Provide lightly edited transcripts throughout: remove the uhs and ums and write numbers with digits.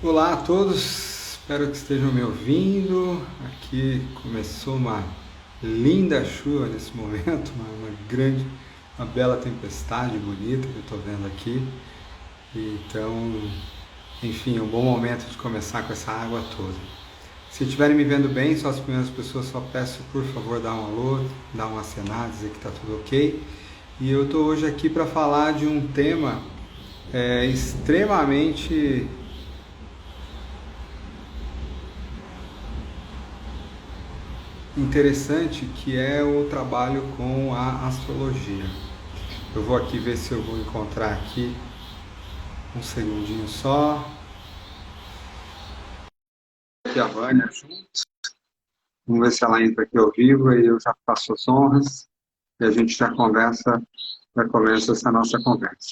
Olá a todos, espero que estejam me ouvindo. Aqui começou uma linda chuva nesse momento, uma bela tempestade bonita que eu estou vendo aqui. Então, enfim, é um bom momento de começar com essa água toda. Se estiverem me vendo bem, só as primeiras pessoas, só peço por favor dar um alô, dar um acenar, dizer que está tudo ok. E eu estou hoje aqui para falar de um tema extremamente interessante, que é o trabalho com a astrologia. Eu vou aqui ver se eu vou encontrar aqui um segundinho só. Aqui a Vânia junto. Vamos ver se ela entra aqui ao vivo e eu já faço as honras e a gente já começa essa nossa conversa.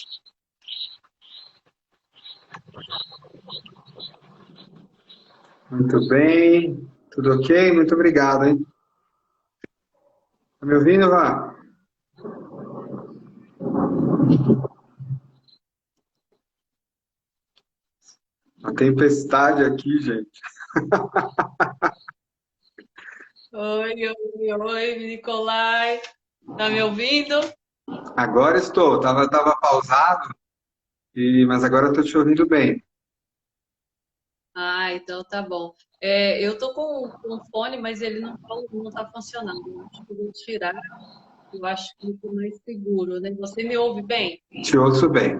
Muito bem, tudo ok? Muito obrigado, hein? Tá me ouvindo, Vá? Uma tempestade aqui, gente. Oi, Nicolai. Tá me ouvindo? Agora estou, tava pausado, mas agora eu estou te ouvindo bem. Ah, então tá bom. Eu tô com um fone, mas ele não tá funcionando. Eu acho que eu vou tirar. Eu acho que fica mais seguro, né? Você me ouve bem? Te ouço bem.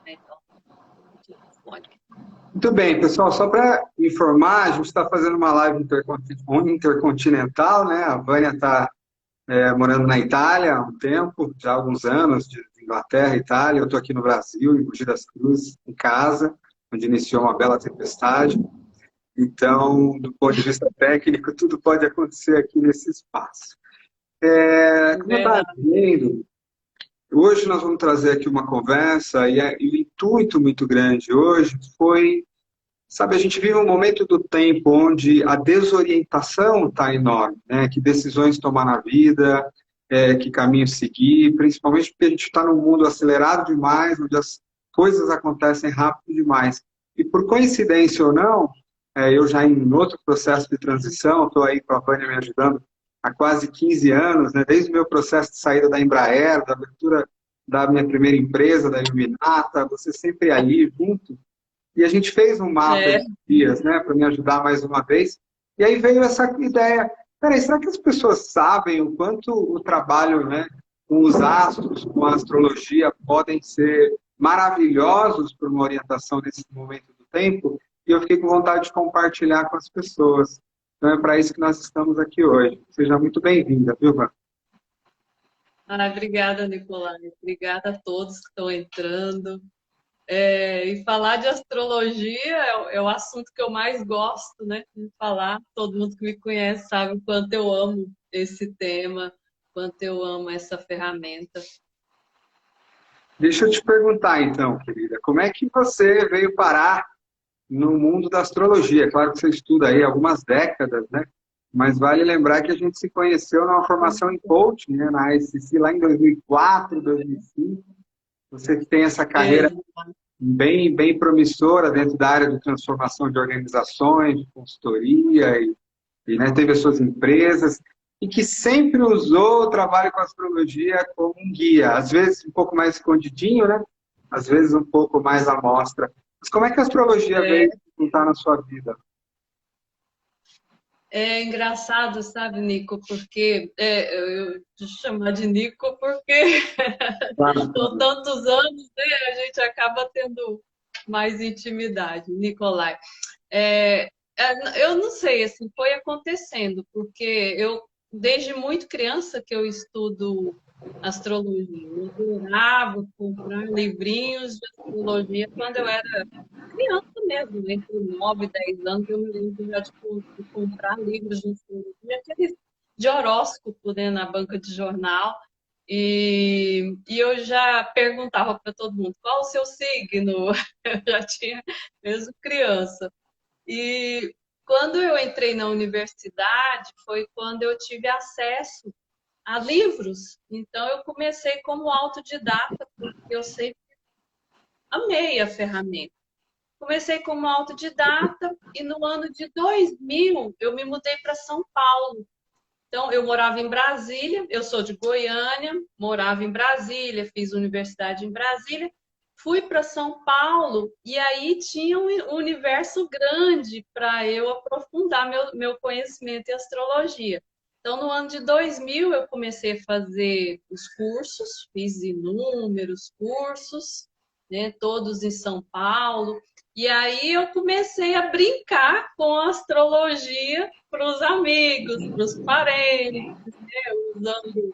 Então, vou tirar o fone. Muito bem, pessoal, só para informar, a gente está fazendo uma live intercontinental, né? A Vânia está morando na Itália há um tempo, já há alguns anos, de Inglaterra, Itália. Eu estou aqui no Brasil, em Mogi das Cruzes, em casa, onde iniciou uma bela tempestade. Então, do ponto de vista técnico, tudo pode acontecer aqui nesse espaço. Como eu estava Verdade. dizendo, hoje nós vamos trazer aqui uma conversa, e o intuito muito grande hoje foi. Sabe, a gente vive um momento do tempo onde a desorientação está enorme, né? Que decisões tomar na vida, que caminho seguir, principalmente porque a gente está num mundo acelerado demais, onde as coisas acontecem rápido demais. E por coincidência ou não, eu já em outro processo de transição, estou aí com a Vânia me ajudando há quase 15 anos, né? Desde o meu processo de saída da Embraer, da abertura da minha primeira empresa, da Iluminata, você sempre ali junto. E a gente fez um mapa É, esses dias, né, para me ajudar mais uma vez. E aí veio essa ideia: peraí, será que as pessoas sabem o quanto o trabalho, né, com os astros, com a astrologia, podem ser maravilhosos para uma orientação nesse momento do tempo? E eu fiquei com vontade de compartilhar com as pessoas. Então é para isso que nós estamos aqui hoje. Seja muito bem-vinda, viu, Van? obrigada, Nicolai. Obrigada a todos que estão entrando. E falar de astrologia é o assunto que eu mais gosto, né? De falar. Todo mundo que me conhece sabe o quanto eu amo esse tema, quanto eu amo essa ferramenta. Deixa eu te perguntar, então, querida, como é que você veio parar no mundo da astrologia? Claro que você estuda aí há algumas décadas, né? Mas vale lembrar que a gente se conheceu numa formação em coaching, né? Na ICC, lá em 2004, 2005. Você que tem essa carreira Exato. bem promissora dentro da área de transformação de organizações, de consultoria, né, teve as suas empresas, e que sempre usou o trabalho com a astrologia como um guia, às vezes um pouco mais escondidinho, né? Às vezes um pouco mais à mostra. Mas como é que a astrologia veio estar na sua vida? É engraçado, sabe, Nico, porque eu te chamar de Nico porque com Claro. tantos anos, né, a gente acaba tendo mais intimidade. Nicolai, é, eu não sei, assim, foi acontecendo, porque eu, desde muito criança que eu estudo astrologia, eu adorava comprar livrinhos de astrologia quando eu era criança mesmo, entre 9 e 10 anos, eu me lembro já de comprar livros de astrologia, aqueles de horóscopo, né, na banca de jornal, e eu já perguntava para todo mundo, qual o seu signo? Eu já tinha, mesmo criança. E quando eu entrei na universidade, foi quando eu tive acesso a livros. Então, eu comecei como autodidata, porque eu sempre amei a ferramenta. Comecei como autodidata e no ano de 2000 eu me mudei para São Paulo. Então, eu morava em Brasília, eu sou de Goiânia, morava em Brasília, fiz universidade em Brasília, fui para São Paulo e aí tinha um universo grande para eu aprofundar meu conhecimento em astrologia. Então, no ano de 2000, eu comecei a fazer os cursos, fiz inúmeros cursos, né, todos em São Paulo. E aí eu comecei a brincar com a astrologia para os amigos, para os parentes, né, usando,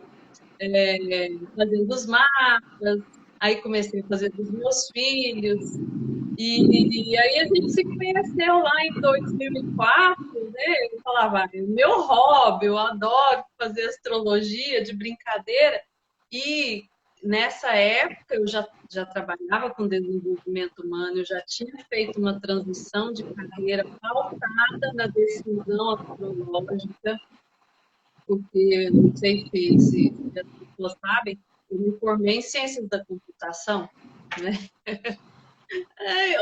fazendo os mapas. Aí comecei a fazer dos meus filhos. E aí a gente se conheceu lá em 2004, né? Eu falava, "Ah, é o meu hobby, eu adoro fazer astrologia de brincadeira." E nessa época eu já trabalhava com desenvolvimento humano, eu já tinha feito uma transição de carreira pautada na decisão astrológica, porque não sei se as pessoas sabem, eu me formei em ciências da computação, né?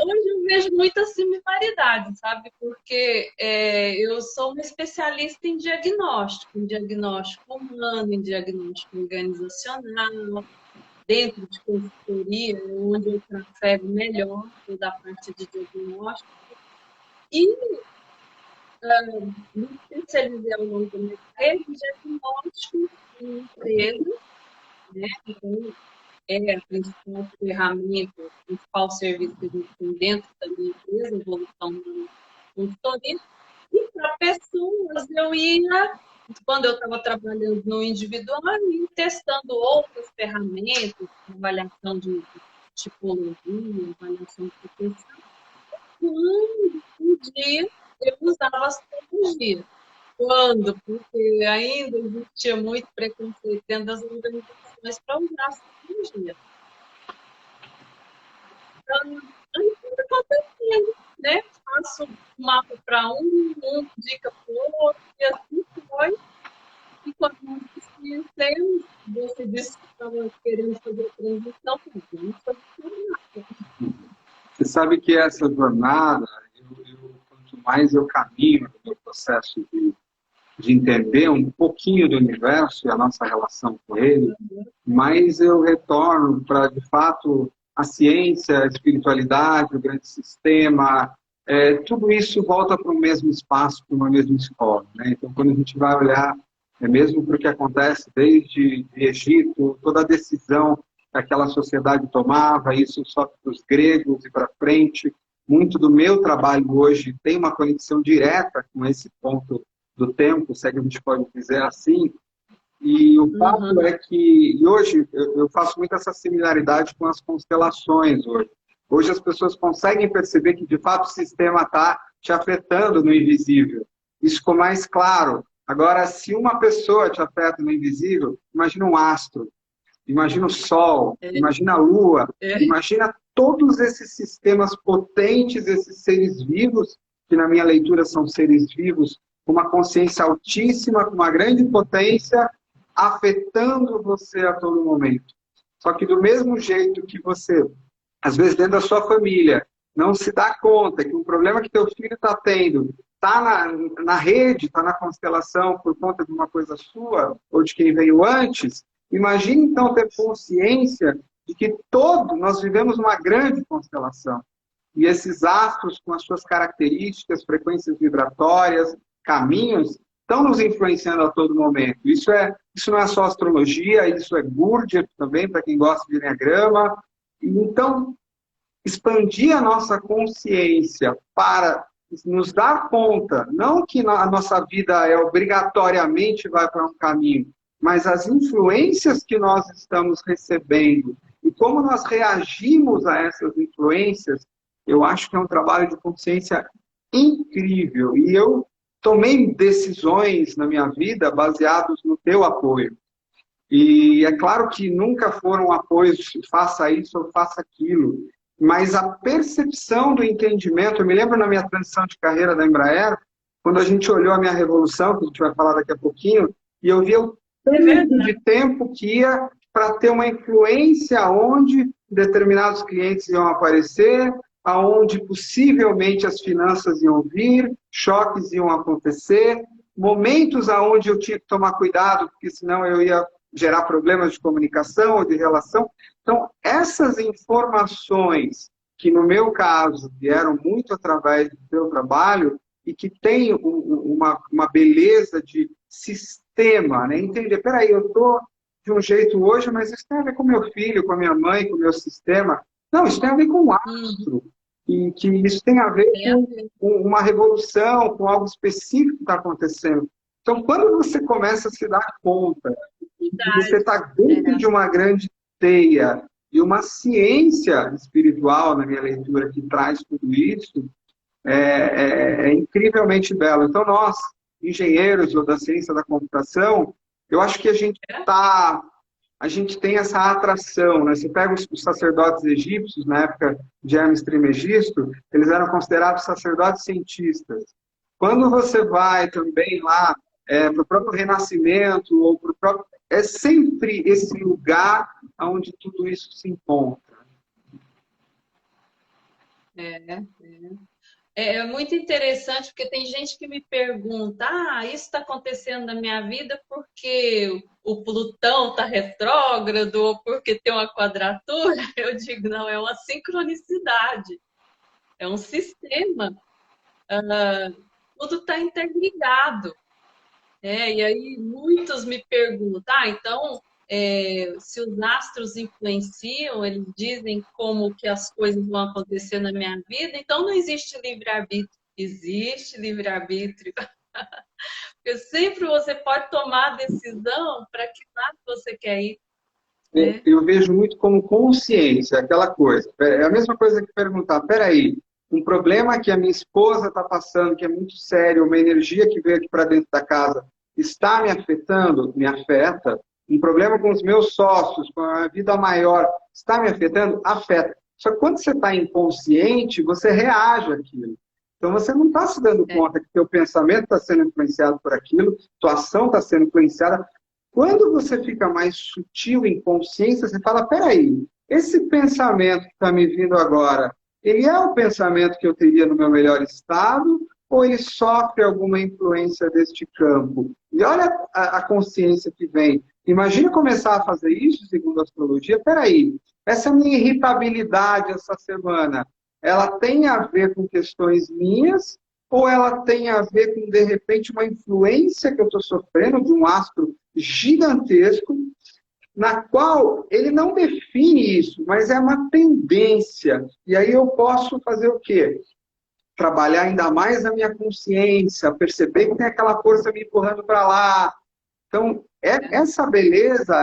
Hoje eu vejo muita similaridade, sabe? Porque eu sou uma especialista em diagnóstico humano, em diagnóstico organizacional, dentro de consultoria, onde eu trafego melhor toda a parte de diagnóstico. E me especializei ao longo da minha carreira em diagnóstico em empresas, né? Então, é a principal ferramenta, o principal serviço que a gente tem dentro da minha empresa, evolução da consultoria. E para pessoas, eu ia, quando eu estava trabalhando no individual, eu ia testando outras ferramentas, avaliação de tipologia, avaliação de potencial. Quando um dia eu usava a astrologia. Quando? Porque ainda existia muito preconceito dentro das organizações para usar a astrologia. Então, aí tudo acontecendo, né? Faço um mapa para um dica para o outro, e assim foi. E quando nós nos conhecemos, você disse que estava querendo fazer a transição, vamos fazer a jornada. Você sabe que essa jornada, quanto mais eu caminho no meu processo de entender um pouquinho do universo e a nossa relação com ele, mais eu retorno para, de fato, a ciência, a espiritualidade, o grande sistema, tudo isso volta para o mesmo espaço, para uma mesma escola. Né? Então, quando a gente vai olhar, mesmo para o que acontece desde o Egito, toda a decisão que aquela sociedade tomava, isso só para os gregos e para frente, muito do meu trabalho hoje tem uma conexão direta com esse ponto do tempo, se é que a gente pode dizer assim. E o fato é que, e hoje, eu faço muito essa similaridade com as constelações hoje. Hoje as pessoas conseguem perceber que, de fato, o sistema está te afetando no invisível. Isso ficou mais claro. Agora, se uma pessoa te afeta no invisível, imagina um astro, imagina o Sol, imagina a Lua, imagina todos esses sistemas potentes, esses seres vivos, que na minha leitura são seres vivos com uma consciência altíssima, com uma grande potência, afetando você a todo momento. Só que do mesmo jeito que você, às vezes dentro da sua família, não se dá conta que um problema que teu filho está tendo está na rede, está na constelação por conta de uma coisa sua ou de quem veio antes, imagine então ter consciência de que nós vivemos uma grande constelação. E esses astros, com as suas características, frequências vibratórias, caminhos, estão nos influenciando a todo momento. Isso não é só astrologia, isso é Gurdjieff também, para quem gosta de enneagrama. Então, expandir a nossa consciência para nos dar conta, não que a nossa vida obrigatoriamente vai para um caminho, mas as influências que nós estamos recebendo e como nós reagimos a essas influências, eu acho que é um trabalho de consciência incrível. E eu tomei decisões na minha vida baseados no teu apoio. E é claro que nunca foram apoios, faça isso ou faça aquilo. Mas a percepção do entendimento, eu me lembro na minha transição de carreira da Embraer, quando a gente olhou a minha revolução, que a gente vai falar daqui a pouquinho, e eu via o tanto de tempo que ia para ter uma influência onde determinados clientes iam aparecer, aonde possivelmente as finanças iam vir, choques iam acontecer, momentos aonde eu tinha que tomar cuidado, porque senão eu ia gerar problemas de comunicação ou de relação. Então, essas informações, que no meu caso vieram muito através do seu trabalho, e que tem uma beleza de sistema, né? Entender, peraí, eu estou de um jeito hoje, mas isso tem a ver com meu filho, com a minha mãe, com o meu sistema. Não, isso tem a ver com o Uhum. astro, e que isso tem a ver Tem a ver. com uma revolução, com algo específico que está acontecendo. Então, quando você começa a se dar conta que você Verdade. está dentro É. de uma grande teia e uma ciência espiritual, na minha leitura, que traz tudo isso, é incrivelmente belo. Então, nós, engenheiros ou da ciência da computação, eu acho que a gente tem essa atração, né? Você pega os sacerdotes egípcios, na época de Hermes Trismegisto, eles eram considerados sacerdotes cientistas. Quando você vai também lá para o próprio Renascimento, ou para o próprio... É sempre esse lugar onde tudo isso se encontra. É, é muito interessante, porque tem gente que me pergunta: ah, isso está acontecendo na minha vida porque o Plutão está retrógrado ou porque tem uma quadratura? Eu digo, não, é uma sincronicidade, é um sistema, tudo está interligado. E aí muitos me perguntam, então, se os astros influenciam, eles dizem como que as coisas vão acontecer na minha vida, então não existe livre-arbítrio. Existe livre-arbítrio. Porque sempre você pode tomar a decisão para que lado você quer ir, né? Eu vejo muito como consciência, aquela coisa. É a mesma coisa que perguntar, peraí, um problema que a minha esposa está passando, que é muito sério, uma energia que veio aqui para dentro da casa, está me afetando? Me afeta. Um problema com os meus sócios, com a vida maior, está me afetando? Afeta. Só que quando você está inconsciente, você reage àquilo. Então você não está se dando É, conta que teu pensamento está sendo influenciado por aquilo, tua ação está sendo influenciada. Quando você fica mais sutil em consciência, você fala, peraí, esse pensamento que está me vindo agora, ele é o pensamento que eu teria no meu melhor estado ou ele sofre alguma influência deste campo? E olha a consciência que vem. Imagina começar a fazer isso, segundo a astrologia. Peraí, essa minha irritabilidade essa semana, ela tem a ver com questões minhas ou ela tem a ver com, de repente, uma influência que eu estou sofrendo de um astro gigantesco, na qual ele não define isso, mas é uma tendência. E aí eu posso fazer o quê? Trabalhar ainda mais a minha consciência, perceber que tem aquela força me empurrando para lá. Então, essa beleza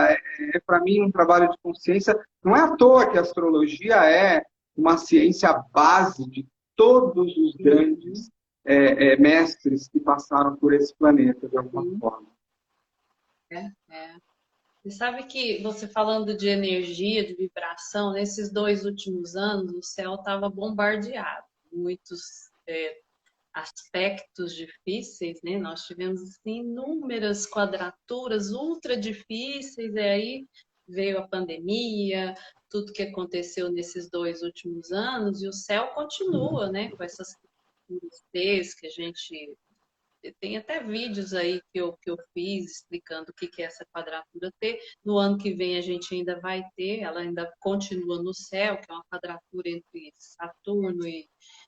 para mim, um trabalho de consciência. Não é à toa que a astrologia é uma ciência base de todos os grandes mestres que passaram por esse planeta, de alguma forma. é. E sabe que você falando de energia, de vibração, nesses 2 últimos anos o céu estava bombardeado, muitos aspectos difíceis, né? Nós tivemos assim, inúmeras quadraturas ultra difíceis, e aí veio a pandemia, tudo que aconteceu nesses 2 últimos anos, e o céu continua, né? Com essas quadraturas que a gente tem até vídeos aí que eu fiz explicando o que é essa quadratura T. No ano que vem a gente ainda vai ter, ela ainda continua no céu, que é uma quadratura entre Saturno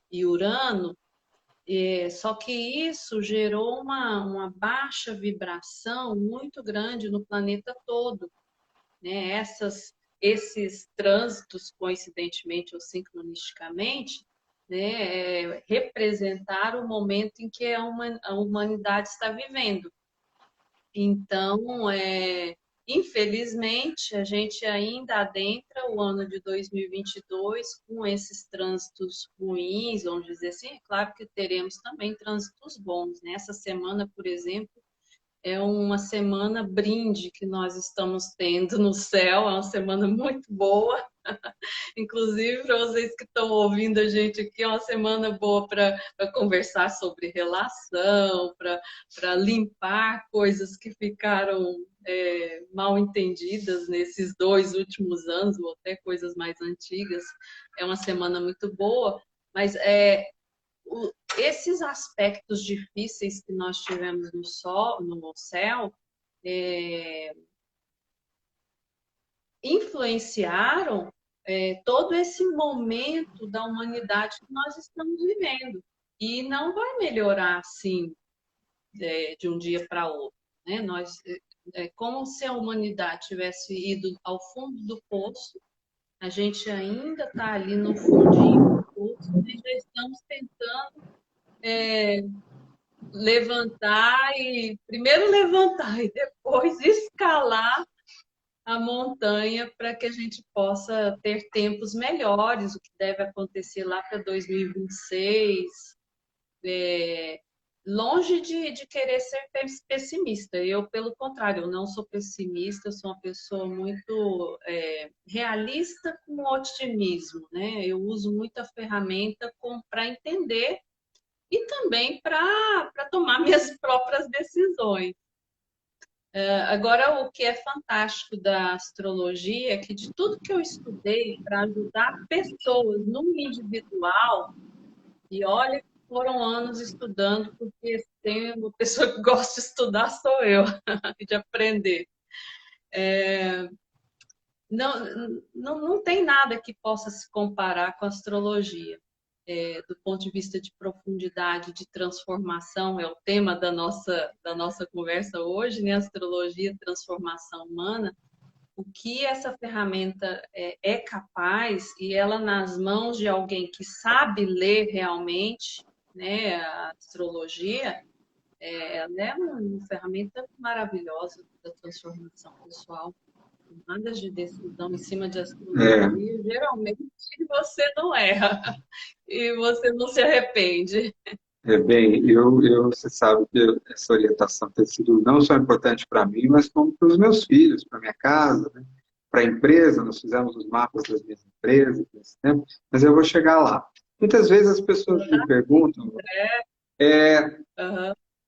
e Urano. Só que isso gerou uma baixa vibração muito grande no planeta todo, né? Esses trânsitos, coincidentemente ou sincronisticamente, né, representaram o momento em que a humanidade está vivendo. Então, infelizmente, a gente ainda adentra o ano de 2022 com esses trânsitos ruins, vamos dizer assim. É claro que teremos também trânsitos bons, né? Essa semana, por exemplo, é uma semana brinde que nós estamos tendo no céu, é uma semana muito boa. Inclusive, para vocês que estão ouvindo a gente aqui, é uma semana boa para conversar sobre relação, para limpar coisas que ficaram mal entendidas nesses 2 últimos anos, ou até coisas mais antigas. É uma semana muito boa, mas esses aspectos difíceis que nós tivemos no céu, influenciaram todo esse momento da humanidade que nós estamos vivendo. E não vai melhorar assim de um dia para outro. Né? Como se a humanidade tivesse ido ao fundo do poço, a gente ainda está ali no fundinho do poço e já estamos tentando primeiro levantar e depois escalar a montanha para que a gente possa ter tempos melhores, o que deve acontecer lá para 2026. Longe de querer ser pessimista. Eu, pelo contrário, eu não sou pessimista, eu sou uma pessoa muito realista com otimismo. Né? Eu uso muita ferramenta para entender e também para tomar minhas próprias decisões. Agora, o que é fantástico da astrologia é que de tudo que eu estudei para ajudar pessoas no individual, e olha, foram anos estudando, porque tem uma pessoa que gosta de estudar, sou eu, de aprender. Não tem nada que possa se comparar com a astrologia. Do ponto de vista de profundidade, de transformação, é o tema da nossa conversa hoje, né? Astrologia, transformação humana. O que essa ferramenta é capaz, e ela nas mãos de alguém que sabe ler realmente, né, a astrologia, ela é uma ferramenta maravilhosa da transformação pessoal. Tomadas de decisão em cima de astrologia, geralmente você não erra e você não se arrepende. Bem, você sabe que essa orientação tem sido não só importante para mim, mas como para os meus filhos, para minha casa, né? Para a empresa. Nós fizemos os mapas das minhas empresas nesse tempo, mas eu vou chegar lá. Muitas vezes as pessoas me perguntam,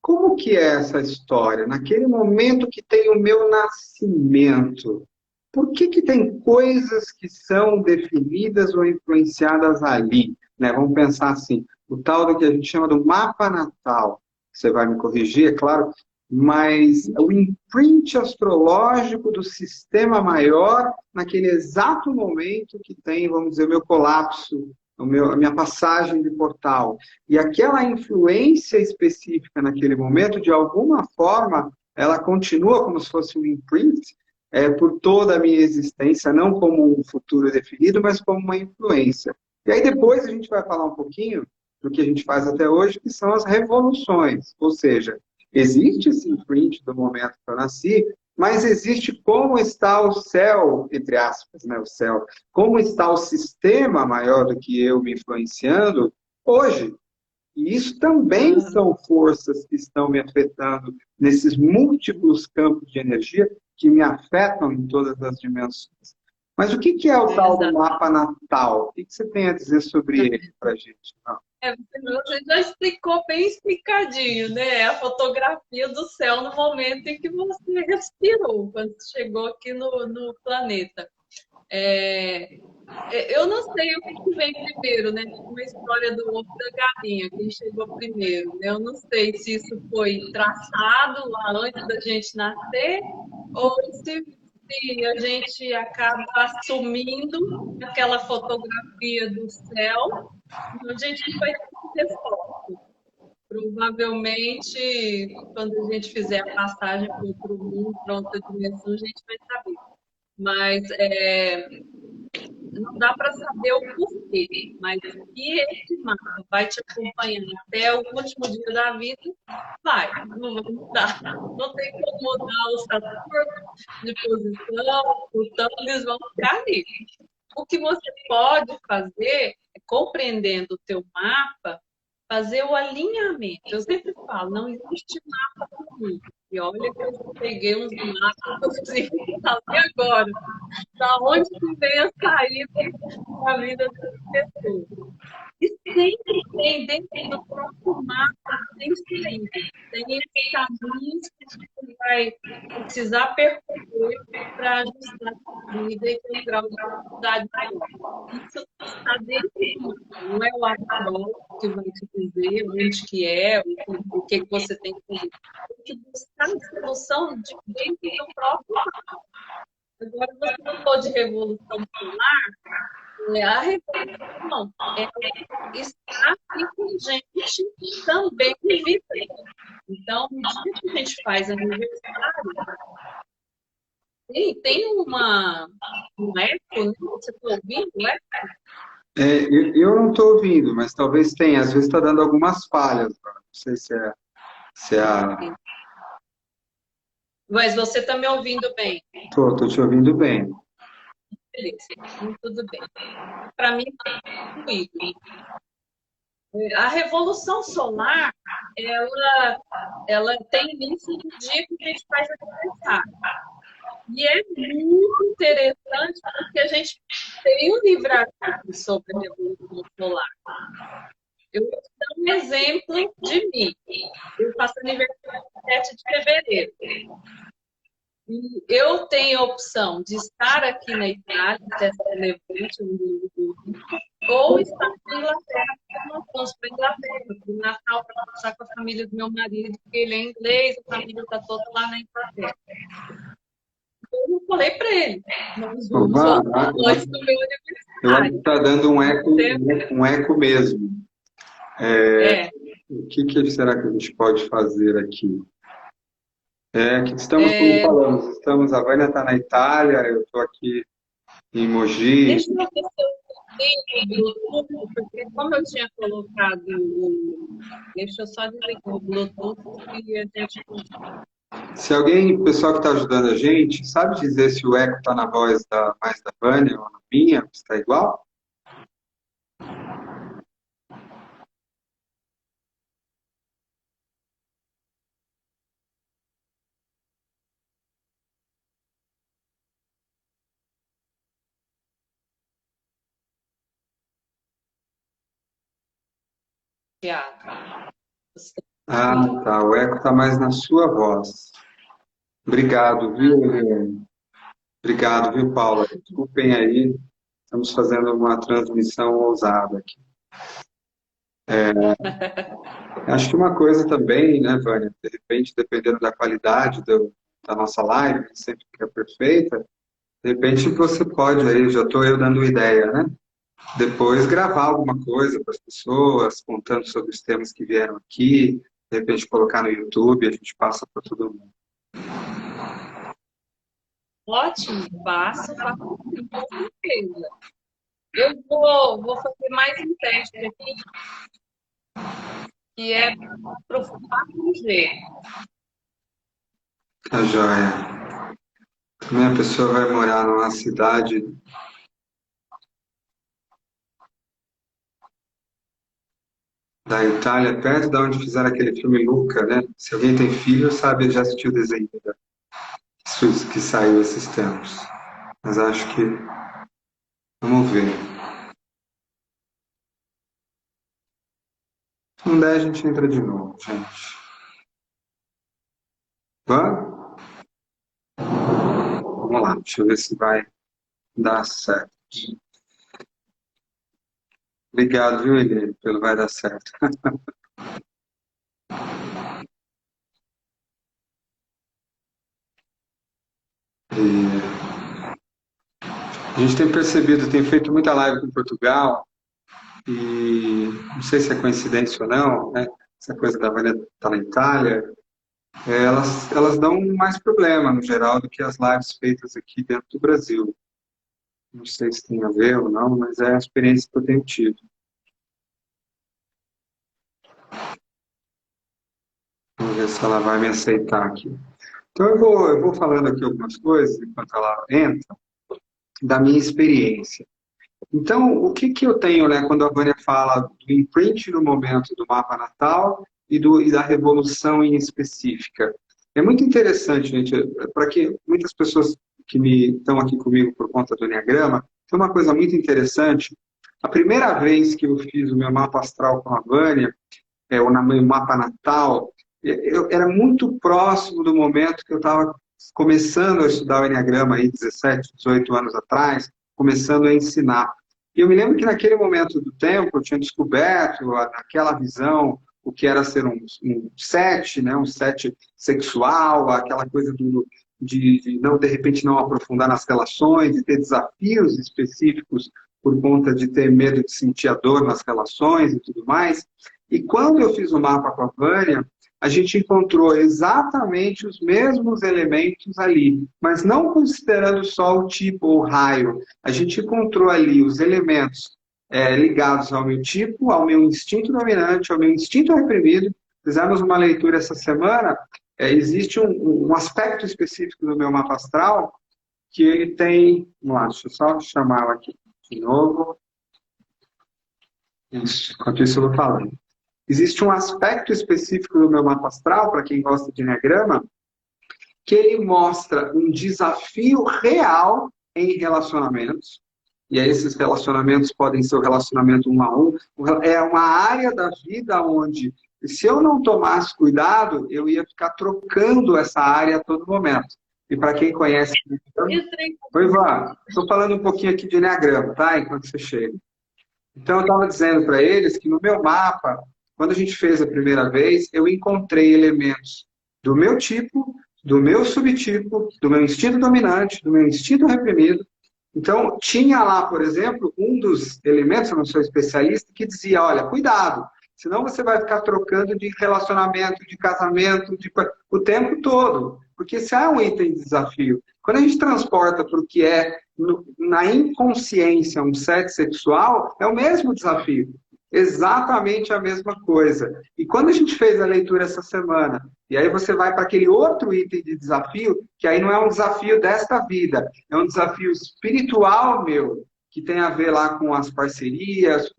como que é essa história? Naquele momento que tem o meu nascimento, por que tem coisas que são definidas ou influenciadas ali? Né? Vamos pensar assim, o tal do que a gente chama do mapa natal. Você vai me corrigir, é claro, mas o imprint astrológico do sistema maior naquele exato momento que tem, vamos dizer, o meu colapso, a minha passagem de portal. E aquela influência específica naquele momento, de alguma forma, ela continua como se fosse um imprint por toda a minha existência, não como um futuro definido, mas como uma influência. E aí depois a gente vai falar um pouquinho do que a gente faz até hoje, que são as revoluções. Ou seja, existe esse imprint do momento que eu nasci, mas existe como está o céu, entre aspas, né, o céu, como está o sistema maior do que eu me influenciando hoje. E isso também são forças que estão me afetando nesses múltiplos campos de energia que me afetam em todas as dimensões. Mas o que é o tal do mapa natal? O que você tem a dizer sobre ele para a gente? Você já explicou bem explicadinho, né? É a fotografia do céu no momento em que você respirou, quando chegou aqui no planeta. Eu não sei o que vem primeiro, né? Uma história do ovo da galinha, quem chegou primeiro. Né? Eu não sei se isso foi traçado lá antes da gente nascer ou se a gente acaba assumindo aquela fotografia do céu, a gente vai ter resposta. Provavelmente, quando a gente fizer a passagem para outro mundo, para outra dimensão, a gente vai saber. Mas não dá para saber o porquê, mas que esse mapa vai te acompanhar até o último dia da vida, não vai mudar. Não tem como mudar o Saturno de posição, então eles vão ficar ali. O que você pode fazer, compreendendo o teu mapa, fazer o alinhamento. Eu sempre falo, não existe mapa para mim. E olha que eu já peguei uns mapas assim, falei agora, da onde que vem a saída da vida das pessoas. E sempre tem dentro do próprio mapa, tem saída, tem esses caminhos que a gente vai precisar percorrer para ajustar a vida e ter um grau de dificuldade maior. Isso está dentro do mapa, não é o astrólogo que vai te dizer onde que é, o que você tem que fazer. Tem que buscar a solução de dentro do próprio mapa. Agora, você falou de revolução solar, a revolução está aqui com gente também vivendo. Então, no dia que a gente faz aniversário, tem um eco, né? Você está ouvindo o eco? Eu não estou ouvindo, mas talvez tenha. Às vezes está dando algumas falhas. Não sei se é a... Mas você está me ouvindo bem? Tô te ouvindo bem. Beleza, então tudo bem. Para mim, está fluido. A revolução solar, ela tem início no dia que a gente faz aniversário. E é muito interessante porque a gente tem um livro-arbítrio sobre a revolução solar. Eu vou te dar um exemplo de mim. Eu faço aniversário no 7 de fevereiro. E eu tenho a opção de estar aqui na Itália, até Levante, ou estar na Inglaterra, porque nós vamos para a Inglaterra, para o Natal, para passar com a família do meu marido, porque ele é inglês, a família está toda lá na Inglaterra. Eu falei para ele, nós vamos voltar antes do meu aniversário. Eu acho que está dando um eco mesmo. O que será que a gente pode fazer aqui? Que estamos falando, a Vânia está na Itália, eu estou aqui em Mogi. Deixa eu ver se eu tenho o Bluetooth, porque como eu tinha colocado Deixa eu só desligar o Bluetooth e a gente... Se pessoal que está ajudando a gente, sabe dizer se o eco está na voz mais da Vânia ou na minha, se está igual? Ah, tá. O eco está mais na sua voz. Obrigado, viu, Helene? Obrigado, viu, Paula? Desculpem aí, estamos fazendo uma transmissão ousada aqui. Acho que uma coisa também, né, Vânia? De repente, dependendo da qualidade da nossa live, que sempre fica perfeita, de repente você pode aí, já estou eu dando ideia, né? Depois gravar alguma coisa para as pessoas, contando sobre os temas que vieram aqui, de repente colocar no YouTube, a gente passa para todo mundo. Ótimo, faço com certeza. Eu vou fazer mais um teste aqui, que é para o 4G. Tá joia. Também a pessoa vai morar numa cidade da Itália, perto de onde fizeram aquele filme Luca, né? Se alguém tem filho, sabe, já assistiu o desenho que saiu esses tempos. Mas acho que... Vamos ver. Se não der, a gente entra de novo, gente. Vamos? Vamos lá, deixa eu ver se vai dar certo. Obrigado, viu, Helene, pelo vai dar certo. A gente tem percebido, tem feito muita live com Portugal, e não sei se é coincidência ou não, né? Essa coisa da Vânia estar na Itália, elas dão mais problema, no geral, do que as lives feitas aqui dentro do Brasil. Não sei se tem a ver ou não, mas é a experiência que eu tenho tido. Vamos ver se ela vai me aceitar aqui. Então eu vou falando aqui algumas coisas, enquanto ela entra, da minha experiência. Então, o que que eu tenho, né, quando a Vânia fala do imprint no momento do mapa natal e da revolução em específica? É muito interessante, gente, para que muitas pessoas que estão aqui comigo por conta do Enneagrama, tem uma coisa muito interessante. A primeira vez que eu fiz o meu mapa astral com a Vânia, o meu mapa natal, eu era muito próximo do momento que eu estava começando a estudar o Enneagrama aí, 17, 18 anos atrás, começando a ensinar. E eu me lembro que naquele momento do tempo eu tinha descoberto aquela visão, o que era ser um sete, né, um sete sexual, aquela coisa de não, de repente, não aprofundar nas relações, de ter desafios específicos por conta de ter medo de sentir a dor nas relações e tudo mais. E quando eu fiz o mapa com a Vânia, a gente encontrou exatamente os mesmos elementos ali, mas não considerando só o tipo ou o raio. A gente encontrou ali os elementos ligados ao meu tipo, ao meu instinto dominante, ao meu instinto reprimido. Fizemos uma leitura essa semana. Existe um aspecto específico do meu mapa astral que ele tem. Vamos lá, deixa eu só chamá-lo aqui de novo. Isso, enquanto isso eu vou falando. Existe um aspecto específico do meu mapa astral, para quem gosta de enneagrama, que ele mostra um desafio real em relacionamentos. E aí esses relacionamentos podem ser o relacionamento um a um. É uma área da vida onde, se eu não tomasse cuidado, eu ia ficar trocando essa área a todo momento. E para quem conhece... Oi, Ivan. Estou falando um pouquinho aqui de enneagrama, tá? Enquanto você chega. Então, eu estava dizendo para eles que no meu mapa, quando a gente fez a primeira vez, eu encontrei elementos do meu tipo, do meu subtipo, do meu instinto dominante, do meu instinto reprimido. Então, tinha lá, por exemplo, um dos elementos, eu não sou especialista, que dizia, olha, cuidado, senão você vai ficar trocando de relacionamento, de casamento, o tempo todo. Porque se há um item de desafio, quando a gente transporta para o que é, na inconsciência, um sete sexual, é o mesmo desafio. Exatamente a mesma coisa. E quando a gente fez a leitura essa semana, e aí você vai para aquele outro item de desafio, que aí não é um desafio desta vida, é um desafio espiritual meu, que tem a ver lá com as parcerias,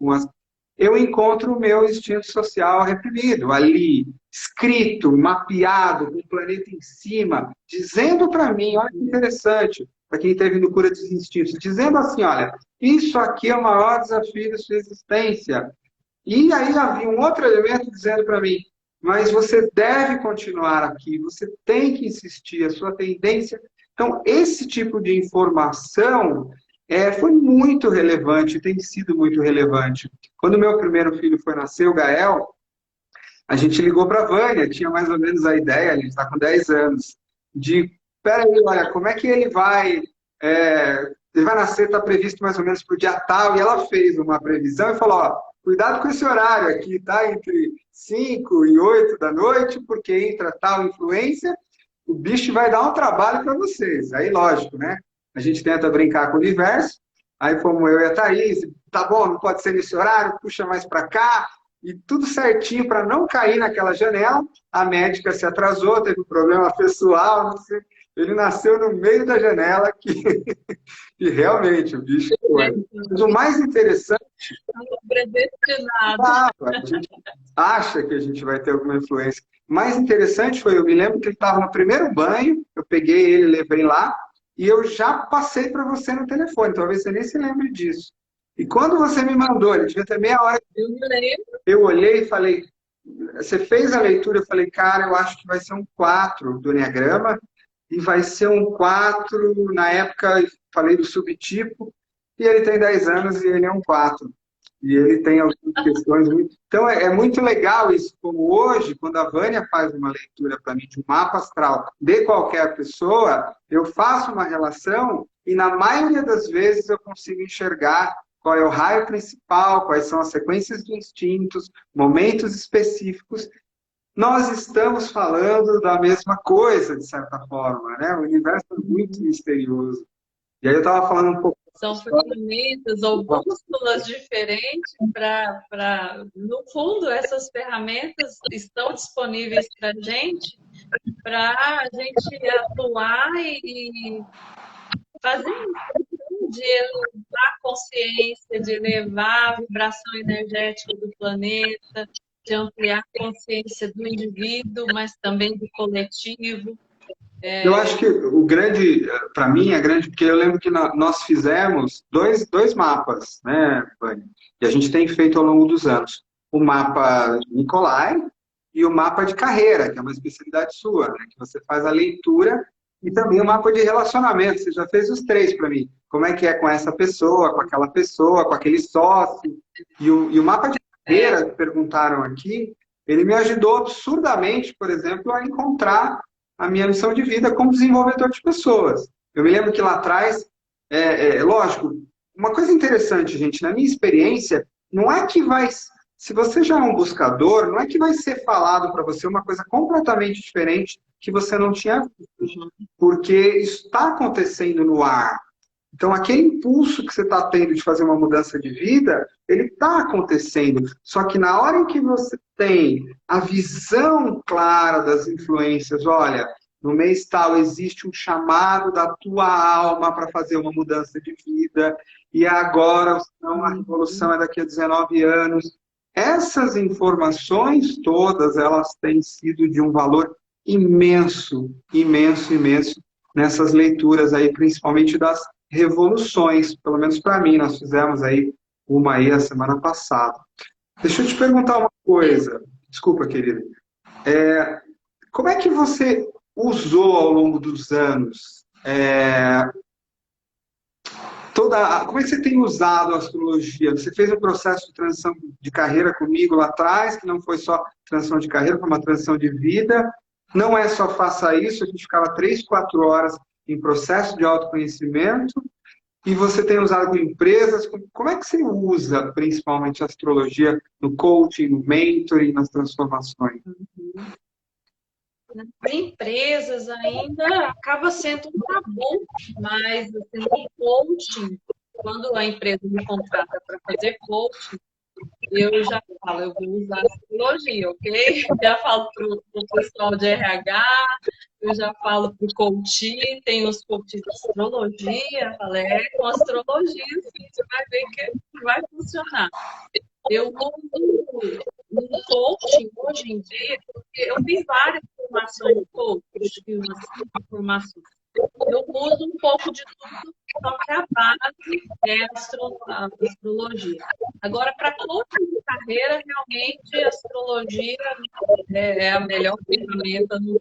eu encontro o meu instinto social reprimido, ali, escrito, mapeado, com o planeta em cima, dizendo para mim, olha que interessante, para quem teve no Cura dos Instintos, dizendo assim, olha, isso aqui é o maior desafio da sua existência. E aí havia um outro elemento dizendo para mim, mas você deve continuar aqui, você tem que insistir, a sua tendência. Então, esse tipo de informação foi muito relevante, tem sido muito relevante. Quando meu primeiro filho foi nascer, o Gael, a gente ligou para a Vânia, tinha mais ou menos a ideia, a gente está com 10 anos, de, peraí, olha, como é que ele vai nascer, está previsto mais ou menos para o dia tal, e ela fez uma previsão e falou, ó, cuidado com esse horário aqui, tá? Entre 5 e 8 da noite, porque entra tal influência, o bicho vai dar um trabalho para vocês. Aí, lógico, né? A gente tenta brincar com o universo, aí fomos eu e a Thaís, tá bom, não pode ser nesse horário, puxa mais para cá, e tudo certinho para não cair naquela janela. A médica se atrasou, teve um problema pessoal, não sei. Ele nasceu no meio da janela que e realmente o bicho foi. Mas o mais interessante. A gente acha que a gente vai ter alguma influência. O mais interessante foi, eu me lembro que ele estava no primeiro banho, eu peguei ele, levei lá, e eu já passei para você no telefone, talvez você nem se lembre disso. E quando você me mandou, ele devia ter meia hora. Eu olhei e falei, você fez a leitura, eu falei, cara, eu acho que vai ser um 4 do Enneagrama, e vai ser um 4, na época, eu falei do subtipo, e ele tem 10 anos e ele é um 4. E ele tem algumas questões muito... Então, é muito legal isso, como hoje, quando a Vânia faz uma leitura para mim de um mapa astral de qualquer pessoa, eu faço uma relação e, na maioria das vezes, eu consigo enxergar qual é o raio principal, quais são as sequências de instintos, momentos específicos. Nós estamos falando da mesma coisa, de certa forma, né? O universo é muito misterioso. E aí eu estava falando um pouco... São ferramentas ou bússolas diferentes no fundo, essas ferramentas estão disponíveis para a gente atuar e fazer isso. de elevar a consciência, de elevar a vibração energética do planeta, de ampliar a consciência do indivíduo, mas também do coletivo. Eu acho que o grande, para mim, é grande, porque eu lembro que nós fizemos dois mapas, né, Vânia? E a gente tem feito ao longo dos anos. O mapa Nicolai e o mapa de carreira, que é uma especialidade sua, né? Que você faz a leitura e também o mapa de relacionamento. Você já fez os três para mim. Como é que é com essa pessoa, com aquela pessoa, com aquele sócio. E o mapa de carreira, que perguntaram aqui, ele me ajudou absurdamente, por exemplo, a encontrar a minha missão de vida como desenvolvedor de pessoas. Eu me lembro que lá atrás, lógico, uma coisa interessante, gente, na minha experiência, não é que vai, se você já é um buscador, não é que vai ser falado para você uma coisa completamente diferente que você não tinha visto, porque isso está acontecendo no ar. Então, aquele impulso que você está tendo de fazer uma mudança de vida, ele está acontecendo. Só que na hora em que você tem a visão clara das influências, olha, no mês tal existe um chamado da tua alma para fazer uma mudança de vida, e agora então, a revolução é daqui a 19 anos. Essas informações todas, elas têm sido de um valor imenso, imenso, imenso nessas leituras aí, principalmente das revoluções, pelo menos para mim, nós fizemos aí uma aí a semana passada. Deixa eu te perguntar uma coisa, desculpa, querida. Como é que você usou ao longo dos anos como é que você tem usado a astrologia? Você fez um processo de transição de carreira comigo lá atrás, que não foi só transição de carreira, foi uma transição de vida. Não é só faça isso, a gente ficava 3, 4 horas em processo de autoconhecimento, e você tem usado com empresas. Como é que você usa, principalmente, a astrologia no coaching, no mentoring, nas transformações? Para empresas ainda acaba sendo um tabu, mas assim, no coaching, quando a empresa me contrata para fazer coaching, eu já falo, eu vou usar astrologia, ok? Já falo para o pessoal de RH, eu já falo para o coaching, tem os coaches de astrologia, falei, com astrologia você vai ver que vai funcionar. Eu uso no coaching hoje em dia, porque eu fiz várias formações de coaching, fiz umas 5 formações. Eu uso um pouco de tudo, só que a base é a astrologia. Agora, para coaching de carreira, realmente a astrologia é a melhor ferramenta, não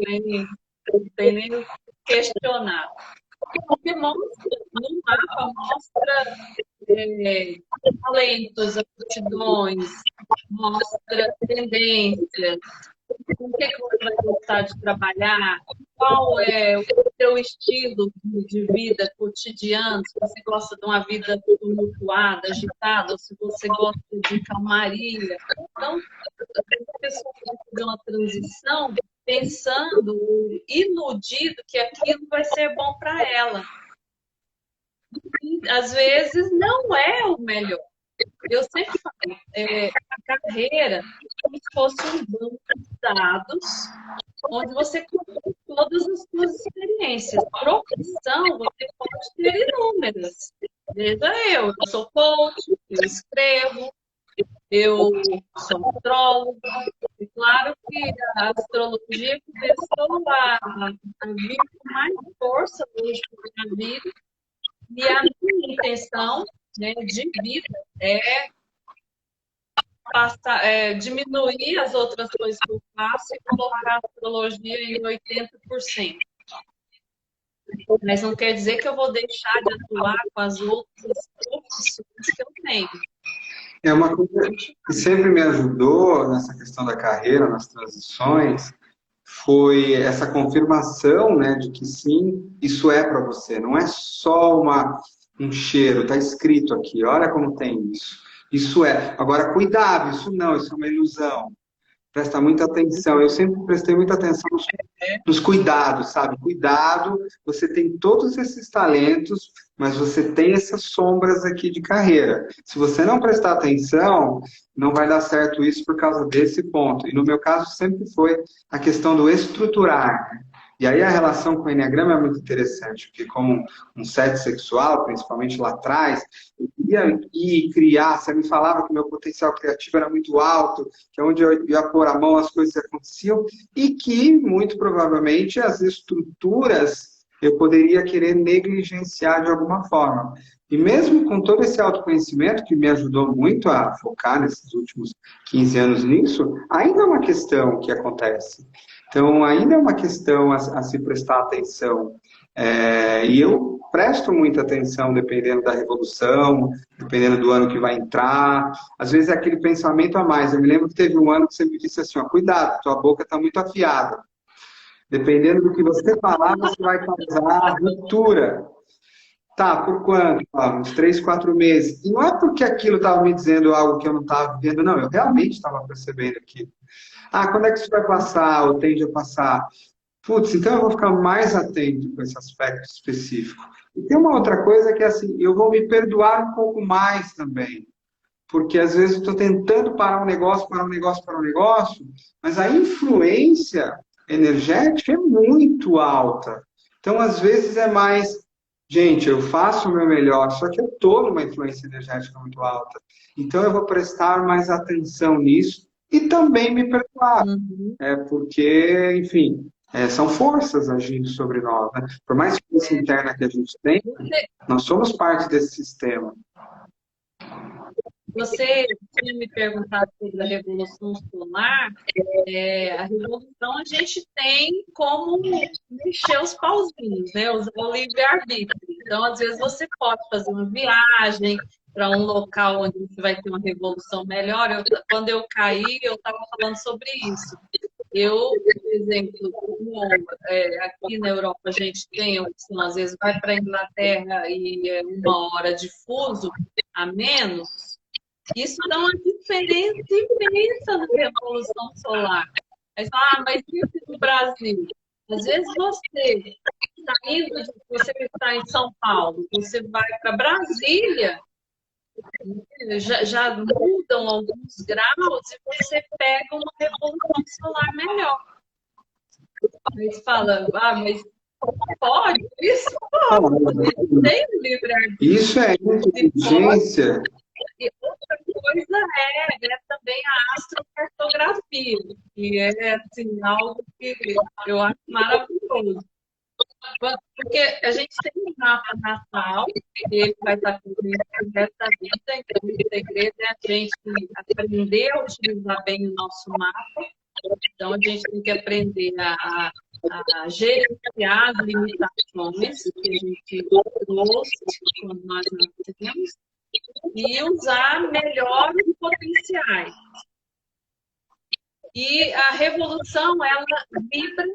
tem nem o que questionar. Porque mostra, no mapa mostra talentos, aptidões, mostra tendências, com o que você vai gostar de trabalhar, qual é o seu estilo de vida cotidiano, se você gosta de uma vida tumultuada, agitada, ou se você gosta de calmaria. Então, a pessoa vai fazer uma transição pensando, iludido que aquilo vai ser bom para ela. E, às vezes, não é o melhor. Eu sempre falo, a carreira é como se fosse um banco de dados onde você colocou todas as suas experiências. Profissão, você pode ter inúmeras. Veja eu sou coach, eu escrevo, eu sou astróloga. É claro que a astrologia começou a vir com mais força hoje na minha vida, e a minha intenção, né, de vida diminuir as outras coisas que eu faço e colocar a astrologia em 80%. Mas não quer dizer que eu vou deixar de atuar com as outras profissões que eu tenho. É uma coisa que sempre me ajudou nessa questão da carreira, nas transições, foi essa confirmação, né, de que sim, isso é para você. Não é só um cheiro, está escrito aqui, olha como tem isso. Isso é. Agora, cuidado, isso não, isso é uma ilusão. Presta muita atenção. Eu sempre prestei muita atenção nos cuidados, sabe? Cuidado, você tem todos esses talentos, mas você tem essas sombras aqui de carreira. Se você não prestar atenção, não vai dar certo isso por causa desse ponto. E no meu caso sempre foi a questão do estruturar. E aí a relação com o Enneagrama é muito interessante, porque como um sete sexual, principalmente lá atrás, eu queria ir criar, você me falava que meu potencial criativo era muito alto, que onde eu ia pôr a mão as coisas aconteciam, e que, muito provavelmente, as estruturas eu poderia querer negligenciar de alguma forma. E mesmo com todo esse autoconhecimento, que me ajudou muito a focar nesses últimos 15 anos nisso, ainda é uma questão que acontece. Então, ainda é uma questão a se prestar atenção. E eu presto muita atenção dependendo da revolução, dependendo do ano que vai entrar. Às vezes é aquele pensamento a mais. Eu me lembro que teve um ano que você me disse assim, ó, cuidado, tua boca está muito afiada. Dependendo do que você falar, você vai causar ruptura. Tá, por quanto? Ah, uns 3, 4 meses. E não é porque aquilo estava me dizendo algo que eu não estava vendo, não. Eu realmente estava percebendo aquilo. Ah, quando é que isso vai passar ou tende a passar? Putz, então eu vou ficar mais atento com esse aspecto específico. E tem uma outra coisa que é assim, eu vou me perdoar um pouco mais também. Porque às vezes eu estou tentando parar um negócio, parar um negócio, parar um negócio, mas a influência energética é muito alta. Então, às vezes é mais, gente, eu faço o meu melhor, só que eu estou numa influência energética muito alta. Então, eu vou prestar mais atenção nisso e também me perdoar. Uhum. Porque, enfim, são forças agindo sobre nós, né? Por mais força interna que a gente tem, nós somos parte desse sistema. Você tinha me perguntado sobre a Revolução Solar. A Revolução a gente tem como mexer os pauzinhos, né? Usar o livre-arbítrio. Então, às vezes, você pode fazer uma viagem para um local onde você vai ter uma revolução melhor. Quando eu caí, eu estava falando sobre isso. Eu, por exemplo, aqui na Europa a gente tem a opção, às vezes vai para a Inglaterra e é 1 hora de fuso a menos. Isso dá uma diferença imensa na Revolução Solar. Aí fala, mas isso no Brasil? Às vezes você está em São Paulo, você vai para Brasília, já mudam alguns graus e você pega uma Revolução Solar melhor. Aí você fala, mas pode? Isso pode. Tem livre-arbítrio. Isso é inteligência. E outra coisa é também a astrocartografia, que é assim, algo que eu acho maravilhoso. Porque a gente tem um mapa natal, ele vai estar cobrindo o resto da vida, então o segredo é a gente aprender a utilizar bem o nosso mapa. Então a gente tem que aprender a gerenciar as limitações que a gente trouxe quando nós nascemos e usar melhor os potenciais. E a revolução, ela vibra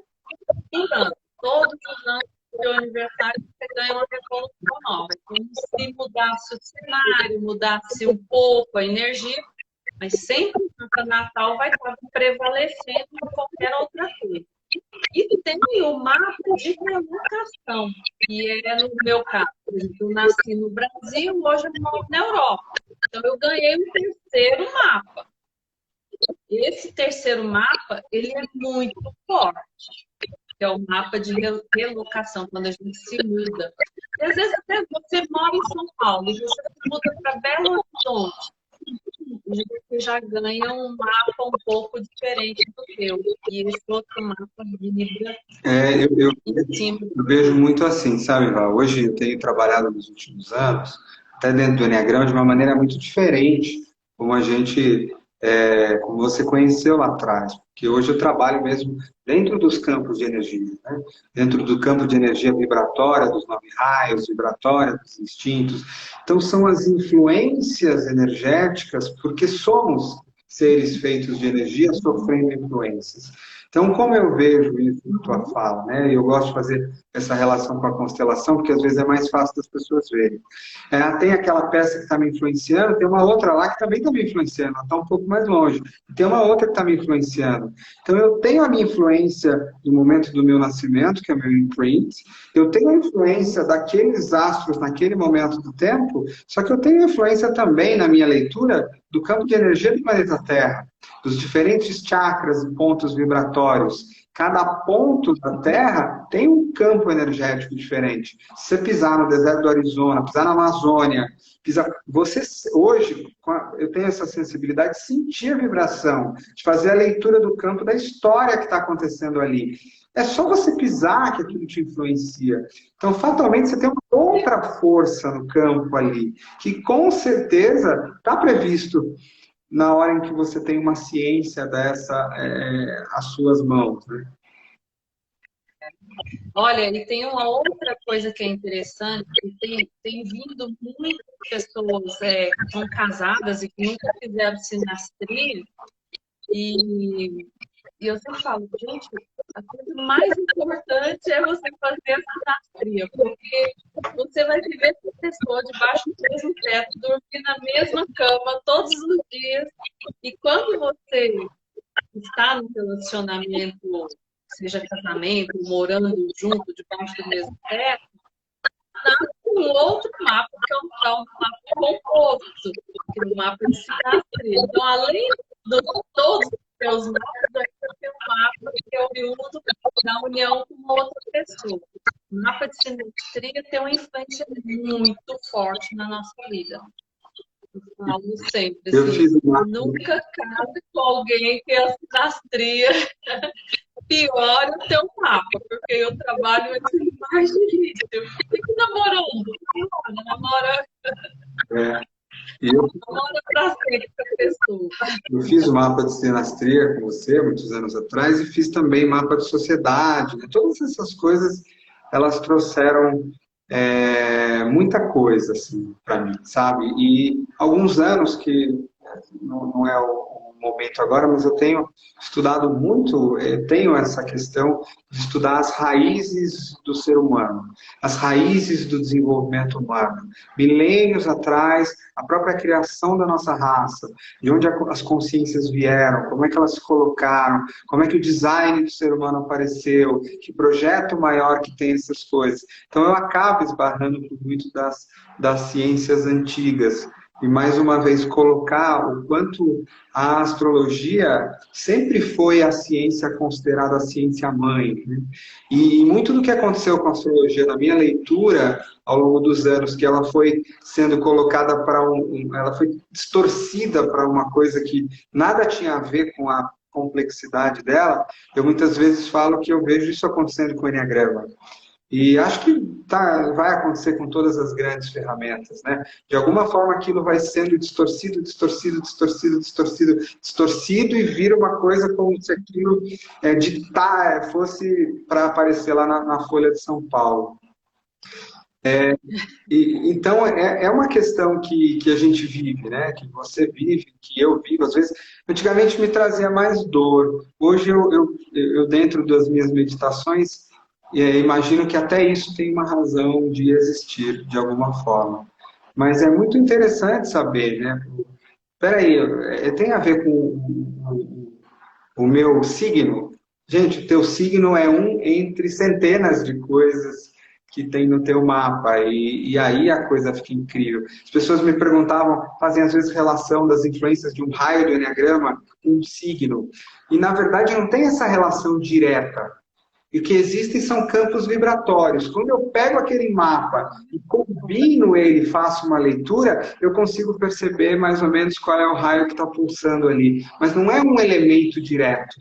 por ano. Todos os anos do seu aniversário você ganha uma revolução nova. Como se mudasse o cenário, mudasse um pouco a energia, mas sempre o Natal vai estar prevalecendo em qualquer outra coisa. E tem o mapa de relocação, que é no meu caso. Eu nasci no Brasil, hoje eu moro na Europa. Então eu ganhei um terceiro mapa. Esse terceiro mapa, ele é muito forte, que é o mapa de relocação, quando a gente se muda. E às vezes até você mora em São Paulo e você se muda para Belo Horizonte. Você já ganha um mapa um pouco diferente do teu. E esse outro mapa vibra em cima. Eu vejo muito assim, sabe, Val? Hoje eu tenho trabalhado nos últimos anos, até dentro do Enneagrama, de uma maneira muito diferente, como a gente, como você conheceu lá atrás. Porque hoje eu trabalho mesmo dentro dos campos de energia, né? Dentro do campo de energia vibratória, dos 9 raios, vibratória, dos instintos. Então, são as influências energéticas, porque somos seres feitos de energia sofrendo influências. Então, como eu vejo isso na tua fala, né? Eu gosto de fazer essa relação com a constelação, porque às vezes é mais fácil das pessoas verem. Tem aquela peça que está me influenciando, tem uma outra lá que também está me influenciando, ela está um pouco mais longe. Tem uma outra que está me influenciando. Então, eu tenho a minha influência do momento do meu nascimento, que é o meu imprint, eu tenho a influência daqueles astros naquele momento do tempo, só que eu tenho influência também na minha leitura do campo de energia do planeta Terra, dos diferentes chakras e pontos vibratórios. Cada ponto da Terra tem um campo energético diferente. Se você pisar no deserto do Arizona, pisar na Amazônia, pisar, você hoje eu tenho essa sensibilidade de sentir a vibração, de fazer a leitura do campo da história que está acontecendo ali. É só você pisar que aquilo te influencia. Então, fatalmente, você tem uma outra força no campo ali, que com certeza está previsto na hora em que você tem uma ciência dessa às suas mãos, né? Olha, e tem uma outra coisa que é interessante, que tem vindo muitas pessoas que são casadas e que nunca fizeram sinastria, e eu sempre falo, gente, a coisa mais importante é você fazer a sinastria, porque você vai viver com a pessoa debaixo do mesmo teto, dormir na mesma cama todos os dias, e quando você está no relacionamento, seja casamento, morando junto, debaixo do mesmo teto, nasce um outro mapa, que é um tal mapa composto, que é um mapa de sinastria. Então, além de todos os seus mapas, ainda tem um mapa que é oriundo da união com uma outra pessoa. O mapa de sinastria tem uma influência muito forte na nossa vida. Eu falo sempre, assim, nunca case com alguém que é sinastria. Pior o teu mapa, porque eu trabalho assim mais difícil. Fico namorando, namora. Namora pra sempre com a pessoa. Eu fiz o mapa de sinastria com você, muitos anos atrás, e fiz também mapa de sociedade, né? Todas essas coisas, elas trouxeram muita coisa, assim, para mim, sabe? E alguns anos que não é o momento agora, mas eu tenho estudado muito, tenho essa questão de estudar as raízes do ser humano, as raízes do desenvolvimento humano. Milênios atrás, a própria criação da nossa raça, de onde as consciências vieram, como é que elas se colocaram, como é que o design do ser humano apareceu, que projeto maior que tem essas coisas. Então eu acabo esbarrando por muito das ciências antigas. E mais uma vez colocar o quanto a astrologia sempre foi a ciência considerada a ciência mãe, né? E muito do que aconteceu com a astrologia na minha leitura ao longo dos anos, que ela foi sendo colocada para ela foi distorcida para uma coisa que nada tinha a ver com a complexidade dela, eu muitas vezes falo que eu vejo isso acontecendo com o Enneagrama. E acho que vai acontecer com todas as grandes ferramentas, né? De alguma forma aquilo vai sendo distorcido, distorcido, distorcido, distorcido, distorcido e vira uma coisa como se aquilo fosse para aparecer lá na Folha de São Paulo. Então, é uma questão que a gente vive, né? Que você vive, que eu vivo. Às vezes, antigamente me trazia mais dor. Hoje, eu dentro das minhas meditações, imagino que até isso tem uma razão de existir, de alguma forma. Mas é muito interessante saber, né? Peraí, tem a ver com o meu signo? Gente, o teu signo é um entre centenas de coisas que tem no teu mapa, e aí a coisa fica incrível. As pessoas me perguntavam, fazem às vezes relação das influências de um raio do Enneagrama com um signo, e na verdade não tem essa relação direta. E o que existem são campos vibratórios. Quando eu pego aquele mapa e combino ele, faço uma leitura, eu consigo perceber mais ou menos qual é o raio que está pulsando ali. Mas não é um elemento direto.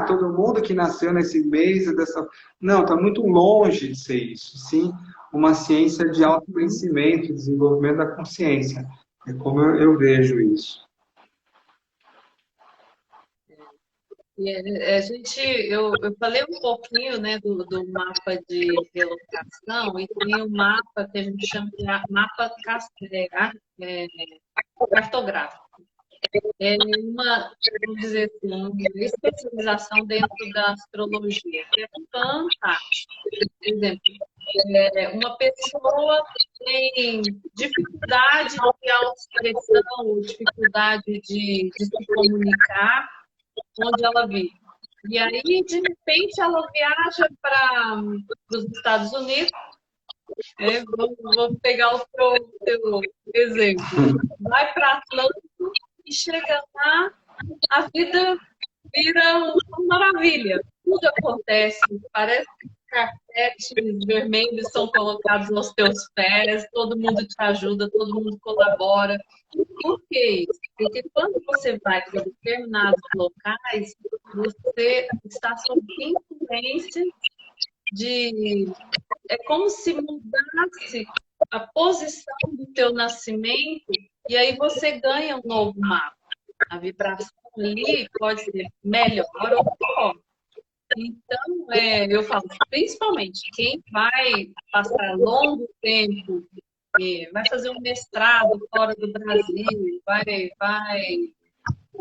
Todo mundo que nasceu nesse mês é dessa... Não, está muito longe de ser isso. Sim, uma ciência de autoconhecimento, desenvolvimento da consciência. É como eu vejo isso. Eu falei um pouquinho, né, do mapa de relocação, e tem um mapa que a gente chama de mapa cartográfico. É vamos dizer assim, uma especialização dentro da astrologia, que é fantástico. Por exemplo, uma pessoa tem dificuldade de autoexpressão, dificuldade de se comunicar, onde ela vive. E aí, de repente, ela viaja para os Estados Unidos. Vou pegar o teu exemplo. Vai para Atlântico e chega lá, a vida vira uma maravilha. tudo acontece, parece que carpetes vermelhos são colocados aos teus pés, todo mundo te ajuda, todo mundo colabora. Por que isso? Porque quando você vai para determinados locais, você está sob influência de... É como se mudasse a posição do teu nascimento e aí você ganha um novo mapa. A vibração ali pode ser melhor ou pior. Então, eu falo, principalmente quem vai passar longo tempo, vai fazer um mestrado fora do Brasil, vai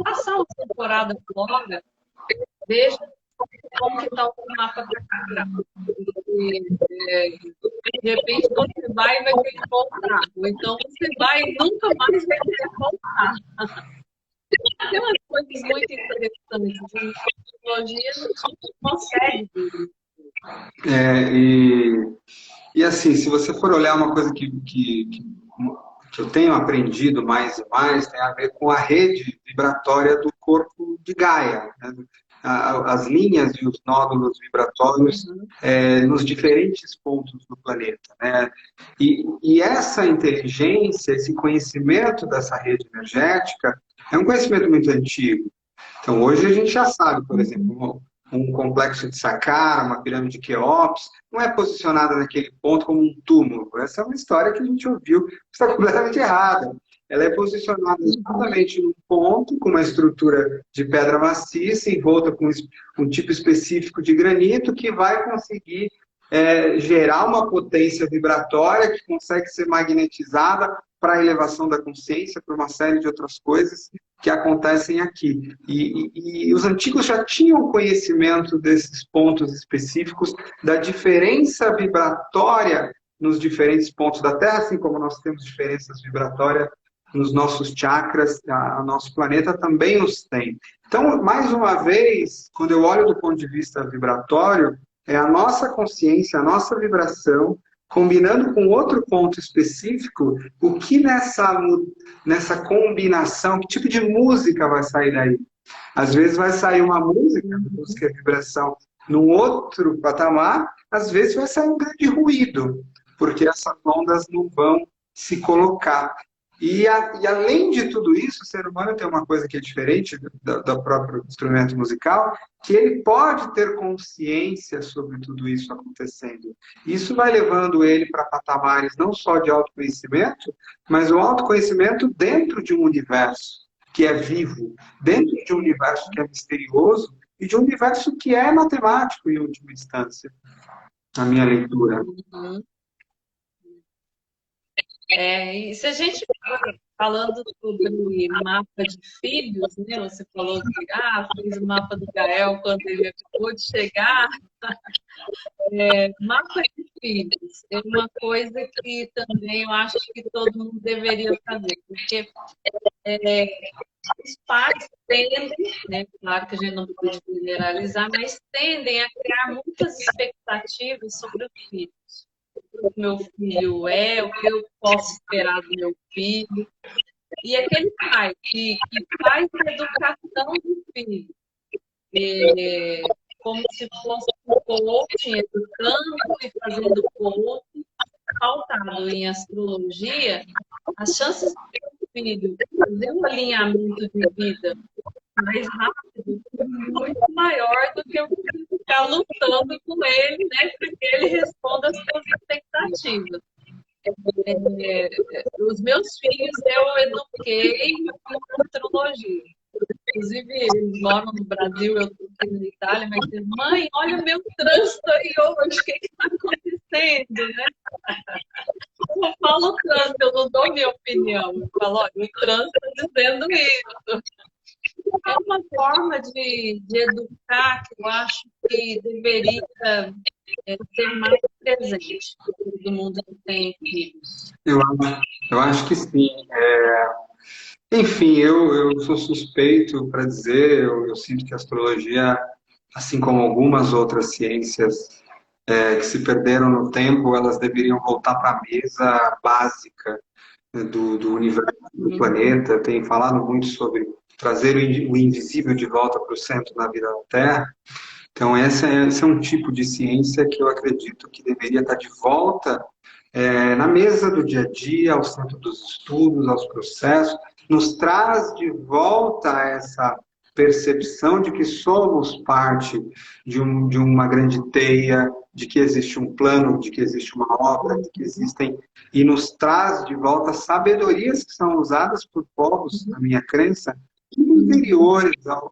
passar uma temporada fora, veja como que está o mapa para cá. De repente, você vai ter que voltar. Ou então, você vai e nunca mais vai ter que voltar. Tem umas coisas muito interessantes. A psicologia não consegue ver. E assim, se você for olhar uma coisa que eu tenho aprendido mais e mais, tem a ver com a rede vibratória do corpo de Gaia, né? As linhas e os nódulos vibratórios nos diferentes pontos do planeta, né? E essa inteligência, esse conhecimento dessa rede energética é um conhecimento muito antigo. Então, hoje a gente já sabe, por exemplo, um complexo de Saqqara, uma pirâmide de Quéops, não é posicionada naquele ponto como um túmulo. Essa é uma história que a gente ouviu que está completamente errada. Ela é posicionada exatamente num ponto, com uma estrutura de pedra maciça, envolta com um tipo específico de granito, que vai conseguir gerar uma potência vibratória que consegue ser magnetizada para a elevação da consciência, para uma série de outras coisas que acontecem aqui. E os antigos já tinham conhecimento desses pontos específicos, da diferença vibratória nos diferentes pontos da Terra, assim como nós temos diferenças vibratórias nos nossos chakras, o nosso planeta também os tem. Então, mais uma vez, quando eu olho do ponto de vista vibratório, é a nossa consciência, a nossa vibração, combinando com outro ponto específico, o que nessa combinação, que tipo de música vai sair daí? Às vezes vai sair uma música e vibração, num outro patamar, às vezes vai sair um grande ruído, porque essas ondas não vão se colocar. E além de tudo isso, o ser humano tem uma coisa que é diferente do próprio instrumento musical, que ele pode ter consciência sobre tudo isso acontecendo. Isso vai levando ele para patamares não só de autoconhecimento, mas o autoconhecimento dentro de um universo que é vivo, dentro de um universo que é misterioso e de um universo que é matemático em última instância, na minha leitura. Uhum. E se a gente falando sobre mapa de filhos, né? Você falou que fez o mapa do Gael quando ele acabou de chegar. Mapa de filhos é uma coisa que também eu acho que todo mundo deveria fazer, porque os pais tendem, né? Claro que a gente não pode generalizar, mas tendem a criar muitas expectativas sobre os filhos. O que meu filho o que eu posso esperar do meu filho. E aquele pai que faz a educação do filho, como se fosse um coaching, educando e fazendo coaching, pautado em astrologia, as chances do filho fazer um alinhamento de vida mais rápido é muito maior do que eu ficar lutando com ele, né, para que ele responda às suas expectativas. Os meus filhos eu eduquei com astrologia. Inclusive, eles moram no Brasil, eu estou aqui na Itália, mas dizem, mãe, olha o meu trânsito aí hoje, o que está acontecendo, né? Eu não falo trânsito, eu não dou minha opinião. Eu falo, olha, o trânsito está dizendo isso. É uma forma de educar que eu acho que deveria ser mais presente para todo mundo que tem filhos. Eu acho que sim. Enfim, eu sou suspeito para dizer, eu sinto que a astrologia, assim como algumas outras ciências que se perderam no tempo, elas deveriam voltar para a mesa básica, né, do universo, do planeta. Eu tenho falado muito sobre trazer o invisível de volta para o centro da vida da Terra. Então, esse é um tipo de ciência que eu acredito que deveria estar de volta na mesa do dia a dia, ao centro dos estudos, aos processos, nos traz de volta essa percepção de que somos parte de uma grande teia, de que existe um plano, de que existe uma obra, de que existem, e nos traz de volta sabedorias que são usadas por povos, na minha crença, anteriores ao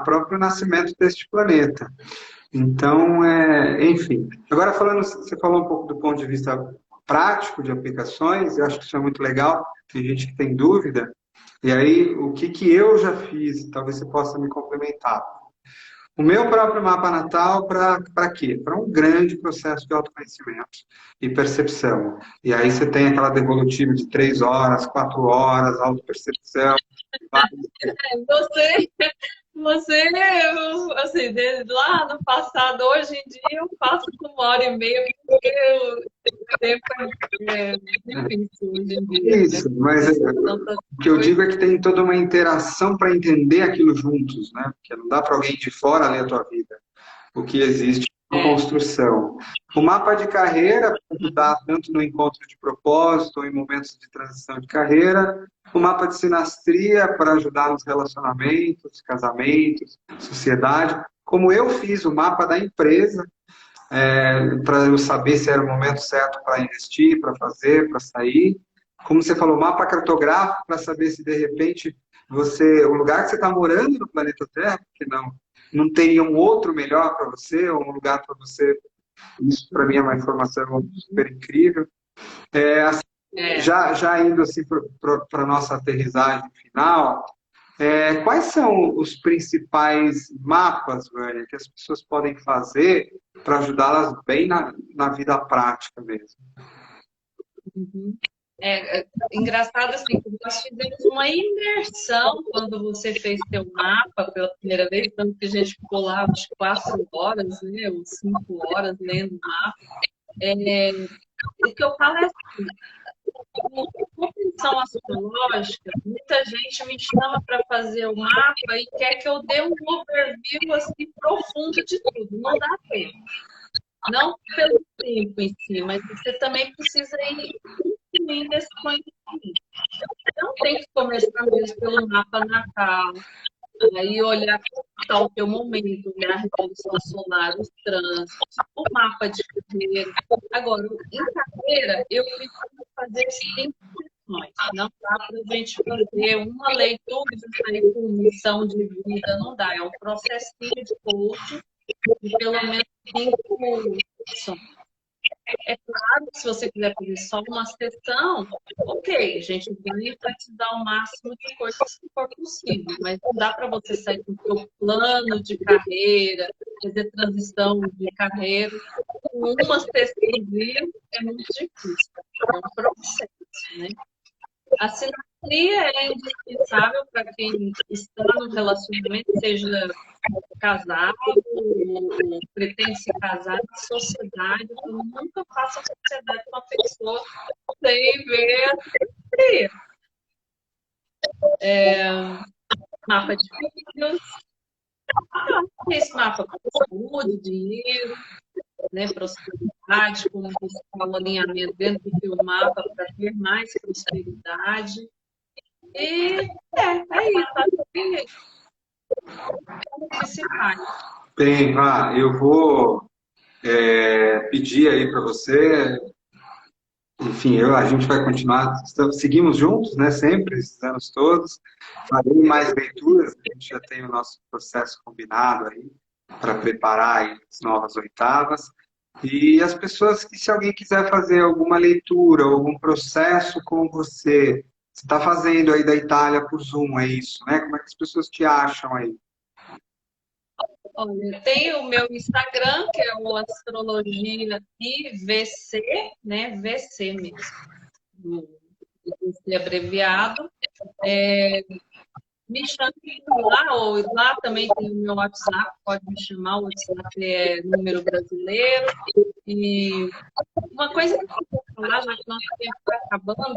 próprio nascimento deste planeta. Então, enfim. Agora, você falou um pouco do ponto de vista prático de aplicações, eu acho que isso é muito legal, tem gente que tem dúvida, e aí o que eu já fiz, talvez você possa me complementar. O meu próprio mapa natal, para quê? Para um grande processo de autoconhecimento e percepção. E aí você tem aquela devolutiva de 3 horas, 4 horas, autopercepção. Você, você, assim, desde lá no passado, hoje em dia eu faço com 1h30, porque o tempo é difícil hoje em dia, né? Isso, mas o que eu digo é que tem toda uma interação para entender aquilo juntos, né? Porque não dá para alguém de fora ler a tua vida. O que existe é uma construção. O mapa de carreira para ajudar tanto no encontro de propósito ou em momentos de transição de carreira. O mapa de sinastria para ajudar nos relacionamentos, casamentos, sociedade. Como eu fiz o mapa da empresa, para eu saber se era o momento certo para investir, para fazer, para sair. Como você falou, mapa cartográfico para saber se de repente o lugar que você está morando no planeta Terra, porque não teria um outro melhor para você, ou um lugar para você. Isso para mim é uma informação super incrível. Assim, já indo assim para a nossa aterrissagem final, quais são os principais mapas, Vânia, que as pessoas podem fazer para ajudá-las bem na vida prática mesmo? Uhum. Engraçado assim, que nós fizemos uma imersão quando você fez seu mapa pela primeira vez, tanto que a gente ficou lá umas 4 horas, né, ou 5 horas lendo o mapa. O que eu falo é assim, com compreensão astrológica, muita gente me chama para fazer o mapa e quer que eu dê um overview assim, profundo de tudo. Não dá tempo. Não pelo tempo em si, mas você também precisa ir incluindo esse conhecimento. Então tem que começar mesmo pelo mapa natal, aí olhar como está o teu momento, olhar a revolução solar, os trânsitos, o mapa de carreira. Agora, em carreira, eu preciso fazer 5 sessões. Não dá para a gente fazer uma leitura e sair com missão de vida, não dá. É um processinho de coaching de pelo menos 5 sessões. É claro que se você quiser fazer só uma sessão, ok, a gente vai para te dar o máximo de coisas que for possível, mas não dá para você sair com o seu plano de carreira, fazer transição de carreira. Com uma sessão é muito difícil, é um processo, né? A sinastria é indispensável para quem está no relacionamento, seja casado ou pretende se casar em sociedade. Eu nunca faço sociedade com uma pessoa sem ver a sinastria. Mapa de filhos, esse mapa para saúde, dinheiro, né, prosperidade, como você fala, alinhamento dentro do teu mapa para ter mais prosperidade. E isso, acho que é o principal. Bem, eu vou pedir aí para você, enfim, a gente vai continuar, seguimos juntos, né, sempre, esses anos todos, farei mais leituras, a gente já tem o nosso processo combinado aí, para preparar aí as novas oitavas. E as pessoas que, se alguém quiser fazer alguma leitura, algum processo com você está fazendo aí da Itália por Zoom, é isso, né? Como é que as pessoas te acham aí? Olha, tem o meu Instagram, que é o Astrologia IVC, né? VC mesmo, VC abreviado. Me chame lá, ou lá também tem o meu WhatsApp, pode me chamar, o WhatsApp é número brasileiro. E uma coisa que eu vou falar, já que nosso tempo está acabando,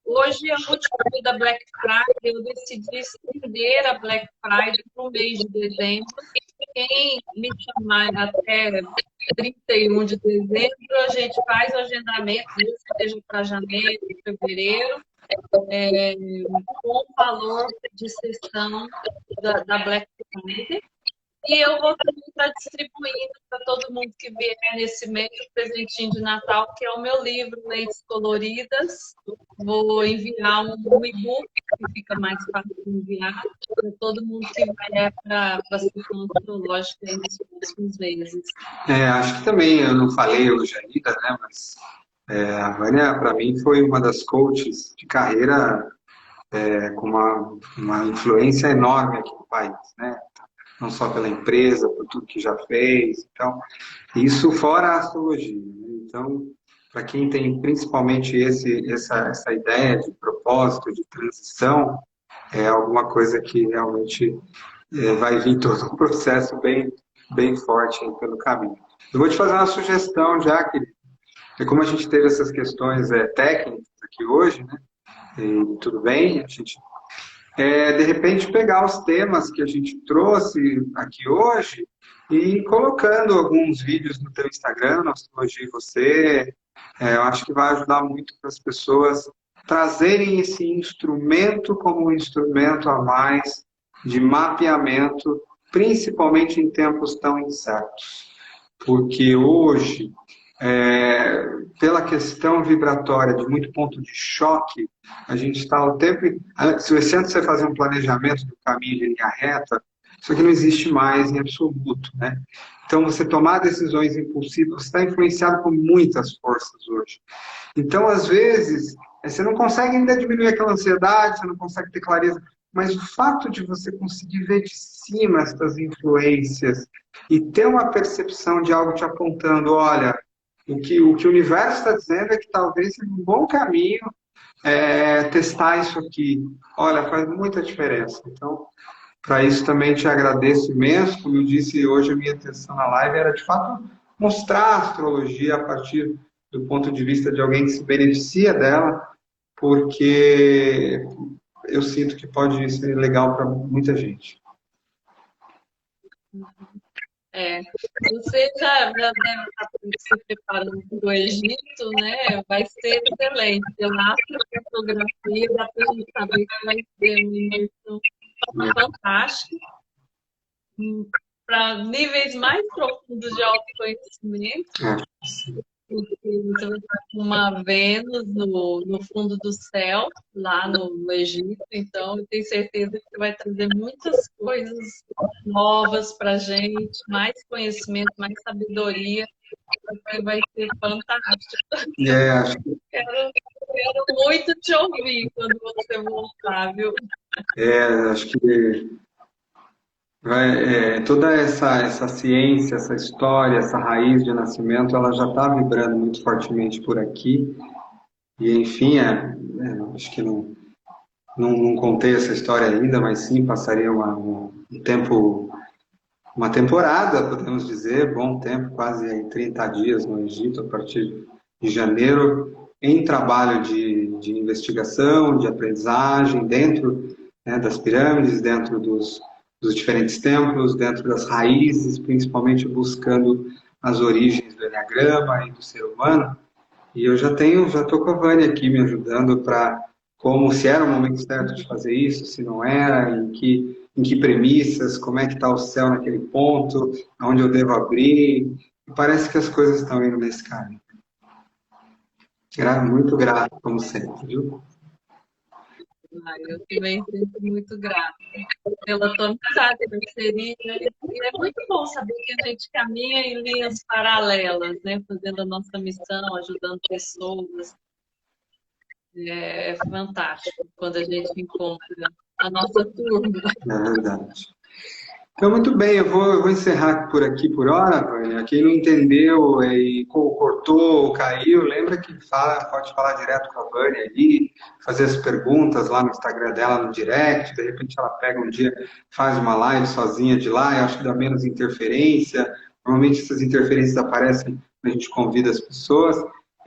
hoje é o último dia da Black Friday, eu decidi estender a Black Friday para o mês de dezembro, quem me chamar até 31 de dezembro, a gente faz o agendamento, seja para janeiro, fevereiro, com o valor de sessão da Black Friday. E eu vou também estar distribuindo para todo mundo que vier nesse mês o presentinho de Natal, que é o meu livro, Lentes Coloridas. Vou enviar um e-book, que fica mais fácil de enviar, para todo mundo que vier para a sessão astrológica nos próximos meses. Acho que também, eu não falei hoje ainda, né? Mas a Vânia, para mim, foi uma das coaches de carreira com uma influência enorme aqui no país, né? Não só pela empresa, por tudo que já fez. Então, isso fora a astrologia, né? Então, para quem tem principalmente essa ideia de propósito, de transição, é alguma coisa que realmente vai vir todo um processo bem forte aí pelo caminho. Eu vou te fazer uma sugestão já, que como a gente teve essas questões técnicas aqui hoje, né? E tudo bem, a gente de repente pegar os temas que a gente trouxe aqui hoje e ir colocando alguns vídeos no teu Instagram, na Astrologia e Você. Eu acho que vai ajudar muito para as pessoas trazerem esse instrumento como um instrumento a mais de mapeamento, principalmente em tempos tão incertos. Porque hoje, pela questão vibratória de muito ponto de choque, a gente está o tempo. Se você fazer um planejamento do caminho de linha reta, isso aqui não existe mais em absoluto, né? Então, você tomar decisões impulsivas, você está influenciado por muitas forças hoje. Então, às vezes, você não consegue ainda diminuir aquela ansiedade, você não consegue ter clareza, mas o fato de você conseguir ver de cima essas influências e ter uma percepção de algo te apontando, olha, o que o universo está dizendo é que talvez seja um bom caminho testar isso aqui. Olha, faz muita diferença. Então, para isso também te agradeço imenso. Como eu disse, hoje a minha intenção na live era, de fato, mostrar a astrologia a partir do ponto de vista de alguém que se beneficia dela, porque eu sinto que pode ser legal para muita gente. Você já deve estar se preparando para o Egito, né? Vai ser excelente. Pela fotografia, dá para a gente saber que vai ser uma imersão fantástica para níveis mais profundos de autoconhecimento. Você vai estar com uma Vênus no fundo do céu, lá no Egito, então eu tenho certeza que você vai trazer muitas coisas novas para a gente, mais conhecimento, mais sabedoria, vai ser fantástico. Acho que... quero muito te ouvir quando você voltar, viu? Acho que toda essa ciência, essa história, essa raiz de nascimento, ela já está vibrando muito fortemente por aqui. E, enfim, acho que não contei essa história ainda, mas sim, passaria um tempo, uma temporada, podemos dizer, bom tempo, quase 30 dias no Egito, a partir de janeiro, em trabalho de investigação, de aprendizagem, dentro, né, das pirâmides, dentro dos diferentes templos, dentro das raízes, principalmente buscando as origens do Enneagrama e do ser humano. E eu já estou com a Vânia aqui me ajudando para, como se era o momento certo de fazer isso, se não era, em que premissas, como é que está o céu naquele ponto, aonde eu devo abrir. E parece que as coisas estão indo nesse caminho. Muito grato, como sempre, viu? Eu também sinto muito grata pela tua amizade, parceria. E é muito bom saber que a gente caminha em linhas paralelas, né? Fazendo a nossa missão, ajudando pessoas. É fantástico quando a gente encontra a nossa turma. É verdade. Então, muito bem, eu vou encerrar por aqui por hora, Vânia. Quem não entendeu e cortou ou caiu, lembra que pode falar direto com a Vânia ali, fazer as perguntas lá no Instagram dela, no direct, de repente ela pega um dia, faz uma live sozinha de lá, eu acho que dá menos interferência. Normalmente essas interferências aparecem quando a gente convida as pessoas.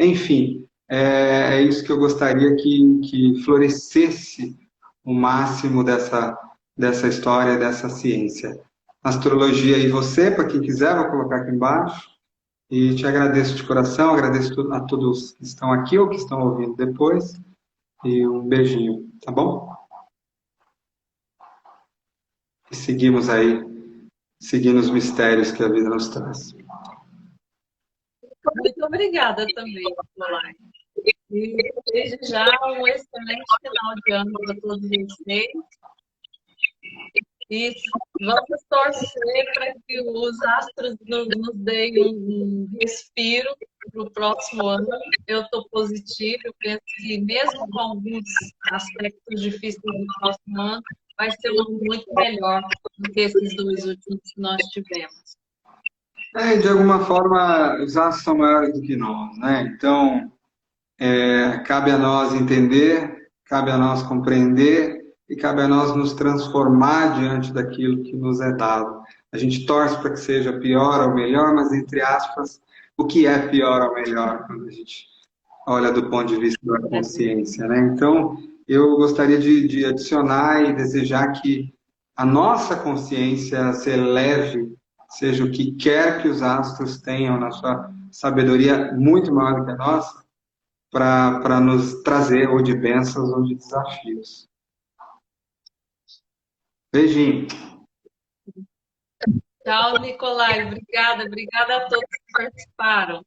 Enfim, é isso que eu gostaria que florescesse o máximo dessa história, dessa ciência. Astrologia e você, para quem quiser, vou colocar aqui embaixo. E te agradeço de coração, agradeço a todos que estão aqui ou que estão ouvindo depois. E um beijinho, tá bom? E seguimos aí, seguindo os mistérios que a vida nos traz. Muito obrigada também, Nicolai. E desde já um excelente final de ano para todos vocês. E vamos torcer para que os astros nos deem um respiro para o próximo ano. Eu estou positiva, eu penso que mesmo com alguns aspectos difíceis do próximo ano, vai ser um ano muito melhor do que esses 2 últimos que nós tivemos. De alguma forma, os astros são maiores do que nós, né? Então, cabe a nós entender, cabe a nós compreender e cabe a nós nos transformar diante daquilo que nos é dado. A gente torce para que seja pior ou melhor, mas entre aspas, o que é pior ou melhor quando a gente olha do ponto de vista da consciência, né? Então, eu gostaria de adicionar e desejar que a nossa consciência se eleve, seja o que quer que os astros tenham na sua sabedoria muito maior do que a nossa, para nos trazer ou de bênçãos ou de desafios. Beijinho. Tchau, Nicolai. Obrigada a todos que participaram.